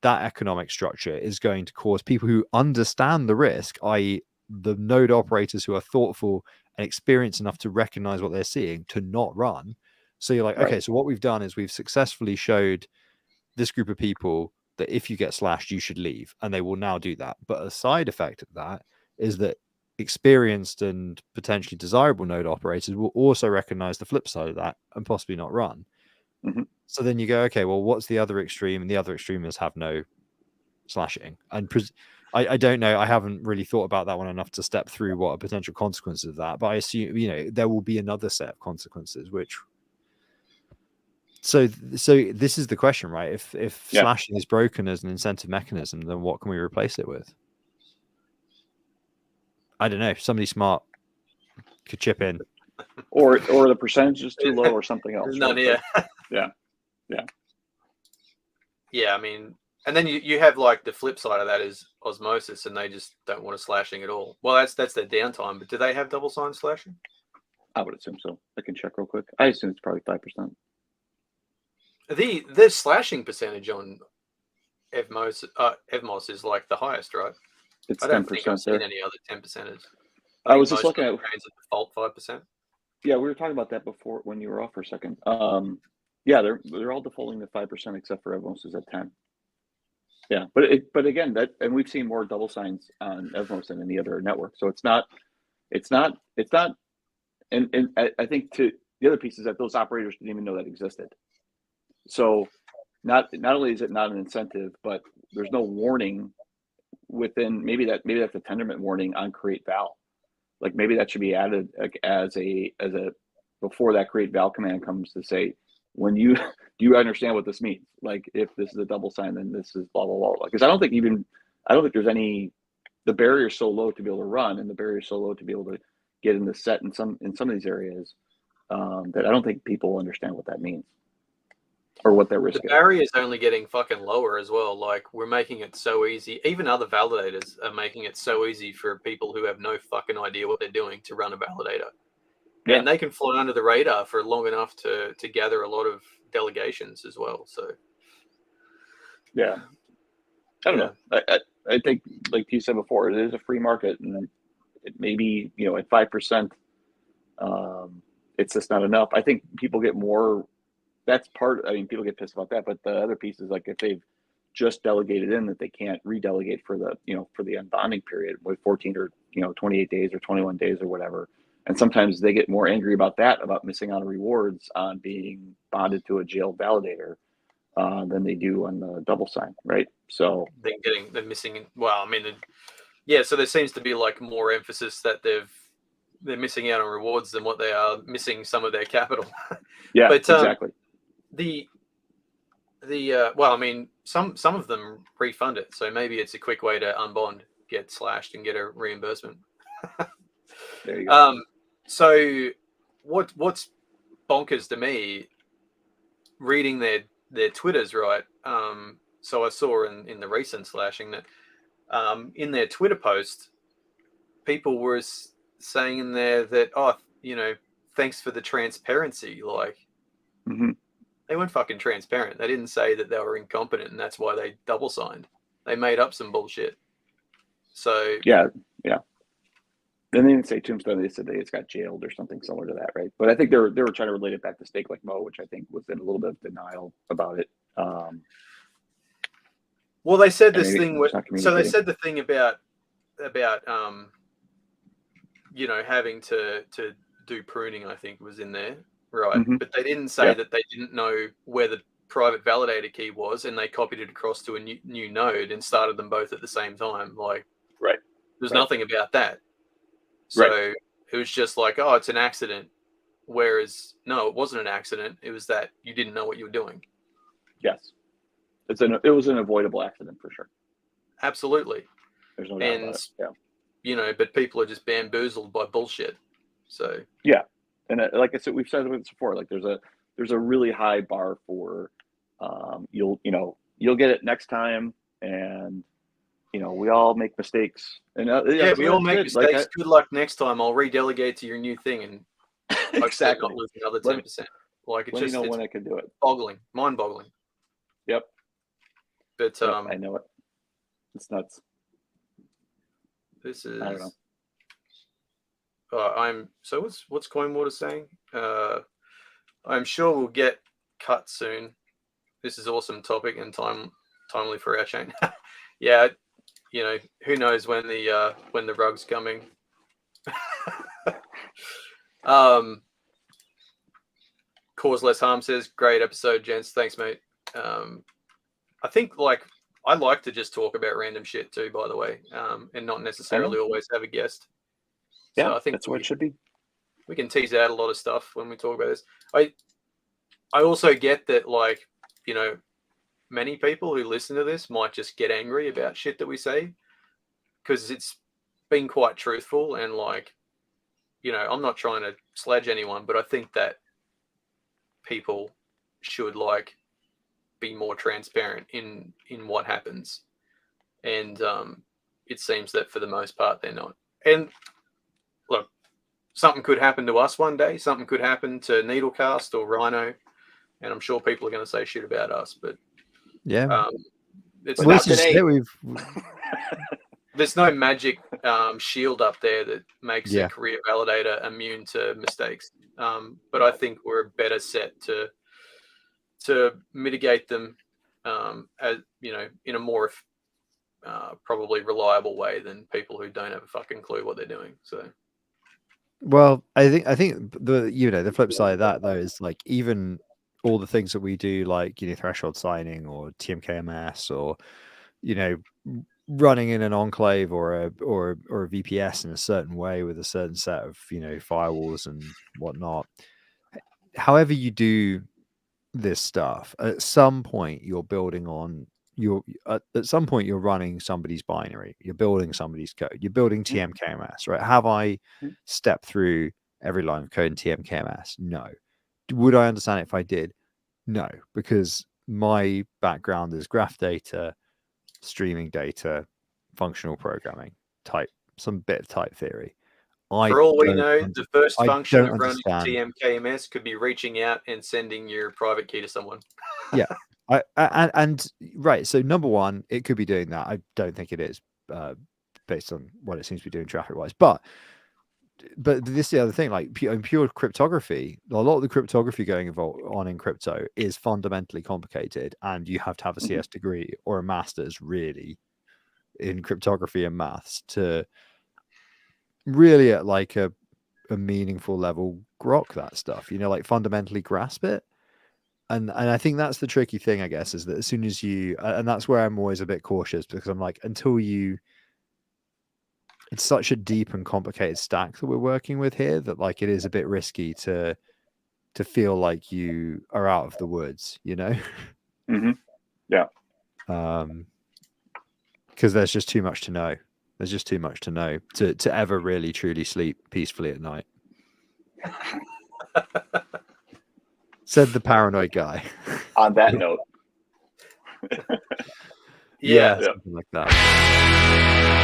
A: that economic structure is going to cause people who understand the risk, i.e. the node operators who are thoughtful and experienced enough to recognize what they're seeing, to not run. So you're like, okay, so what we've done is we've successfully showed this group of people that if you get slashed, you should leave, and they will now do that. But a side effect of that is that experienced and potentially desirable node operators will also recognize the flip side of that and possibly not run.
C: Mm-hmm.
A: So then you go, okay, well, what's the other extreme? And the other extreme is have no slashing. And I don't know. I haven't really thought about that one enough to step through what are potential consequences of that. But I assume, there will be another set of consequences, which. So this is the question, right? If slashing is broken as an incentive mechanism, then what can we replace it with? I don't know. Somebody smart could chip in.
C: Or the percentage is too low, or something else.
B: None,
C: right?
B: yeah.
C: Yeah.
B: Yeah, I mean, and then you have like the flip side of that is osmosis, and they just don't want a slashing at all. Well, that's their downtime. But do they have double sign slashing?
C: I would assume so. I can check real quick. I assume it's probably 5%.
B: The slashing percentage on Evmos is like the highest, right?
C: It's
B: I don't
C: 10%
B: think I've seen
C: there.
B: any other 10%ers.
C: I was just looking at
B: default 5%.
C: Yeah, we were talking about that before when you were off for a second. Yeah, they're all defaulting to 5% except for Evmos is at 10. Yeah, but again, and we've seen more double signs on Evmos than any other network. So it's not, and I think to the other piece is that those operators didn't even know that existed. So not only is it not an incentive, but there's no warning within maybe that's a tendermint warning on create val. Like maybe that should be added as a before that create val command comes to say, when do you understand what this means? Like if this is a double sign, then this is blah blah blah. Because I don't think there's any, the barrier is so low to be able to run, and the barrier is so low to be able to get in the set in some of these areas that I don't think people understand what that means or what their risk is.
B: The barrier is only getting fucking lower as well. Like, we're making it so easy. Even other validators are making it so easy for people who have no fucking idea what they're doing to run a validator. Yeah. And they can fly under the radar for long enough to gather a lot of delegations as well. So,
C: yeah, I don't know. I think, like you said before, it is a free market, and it may be, at 5%, it's just not enough. I think people get more. That's part. I mean, people get pissed about that, but the other piece is like if they've just delegated in that they can't redelegate for the for the unbonding period with 14 or 28 days or 21 days or whatever. And sometimes they get more angry about that, about missing out on rewards on being bonded to a jailed validator than they do on the double sign, right? So
B: they're missing. Well, I mean, so there seems to be like more emphasis that they're missing out on rewards than what they are missing some of their capital.
C: Yeah,
B: but
C: exactly.
B: Well, I mean, some of them refund it, so maybe it's a quick way to unbond, get slashed, and get a reimbursement.
C: There you go.
B: So what's bonkers to me, reading their Twitters, right? So I saw in the recent slashing that in their Twitter post, people were saying in there that thanks for the transparency. Like,
C: Mhm.
B: they weren't fucking transparent. They didn't say that they were incompetent and that's why they double signed. They made up some bullshit. So
C: Yeah. And they didn't say Tombstone. They said they just got jailed or something similar to that, right? But I think they were trying to relate it back to Steak Like Mo, which I think was in a little bit of denial about it.
B: well, they said
C: And
B: this
C: maybe
B: thing.
C: it's not
B: So they
C: communicating.
B: said the thing about you know, having to do pruning, I think was in there, right?
C: Mhm.
B: But they didn't say
C: Yeah.
B: that they didn't know where the private validator key was, and they copied it across to a new node and started them both at the same time. Like,
C: Right.
B: there's
C: Right.
B: nothing about that. So
C: Right.
B: it was just like, oh, it's an accident. Whereas, no, it wasn't an accident. It was that you didn't know what you were doing.
C: Yes. It was an avoidable accident for sure.
B: Absolutely.
C: There's no doubt about
B: And,
C: it. Yeah.
B: you know, but people are just bamboozled by bullshit. So,
C: Yeah. And like I said, we've said this before. Like there's a really high bar for you'll get it next time, and we all make mistakes. And
B: yeah, we all
C: it's
B: make
C: good.
B: mistakes.
C: Like
B: Good luck next time. I'll redelegate to your new thing and
C: exactly.
B: not lose another
C: Let me-
B: 10%. Like, it's
C: Let me
B: just
C: know
B: it's
C: when I can do it.
B: boggling, mind-boggling.
C: Yep.
B: But
C: Yep, I know it. It's nuts.
B: this is.
C: I don't know.
B: So what's Coinwater saying? I'm sure we'll get cut soon. This is awesome topic and timely for our chain. Yeah, who knows when the rug's coming. Cause Less Harm says, great episode, gents. Thanks, mate. I think I like to just talk about random shit too, by the way, and not necessarily always have a guest.
C: Yeah,
B: so I think
C: that's what it should be.
B: We can tease out a lot of stuff when we talk about this. I also get that, many people who listen to this might just get angry about shit that we say because it's been quite truthful and I'm not trying to sledge anyone, but I think that people should be more transparent in what happens, and it seems that for the most part they're not. And look, something could happen to us one day. Something could happen to Needlecast or Rhino, and I'm sure people are going to say shit about us. But
A: Yeah,
B: it's
C: But
A: well,
C: not
A: this is
C: today.
A: it.
B: There's no magic shield up there that makes
A: Yeah.
B: a career validator immune to mistakes. But I think we're better set to mitigate them, as in a more probably reliable way than people who don't have a fucking clue what they're doing. So,
A: Well, I think the flip side of that though is even all the things that we do, threshold signing or TMKMS or running in an enclave or a VPS in a certain way with a certain set of firewalls and whatnot. However you do this stuff, at some point you're building on at some point you're running somebody's binary, you're building somebody's code, you're building TMKMS, right? Have I stepped through every line of code in TMKMS? No. Would I understand it if I did? No, because my background is graph data, streaming data, functional programming, some bit of type theory.
B: for all we know, the first function of running TMKMS could be reaching out and sending your private key to someone.
A: Yeah. And right. So number one, it could be doing that. I don't think it is, based on what it seems to be doing traffic wise. But this is the other thing, pure cryptography, a lot of the cryptography going on in crypto is fundamentally complicated, and you have to have a CS degree or a master's really in cryptography and maths to really at a meaningful level grok that stuff, fundamentally grasp it. And I think that's the tricky thing, I guess, is that as soon as you, and that's where I'm always a bit cautious, because I'm until it's such a deep and complicated stack that we're working with here that it is a bit risky to feel like you are out of the woods,
C: Yeah.
A: Because there's just too much to know. There's just too much to know to ever really truly sleep peacefully at night. Said the paranoid guy.
C: On that note.
B: Yeah.
A: Something like that.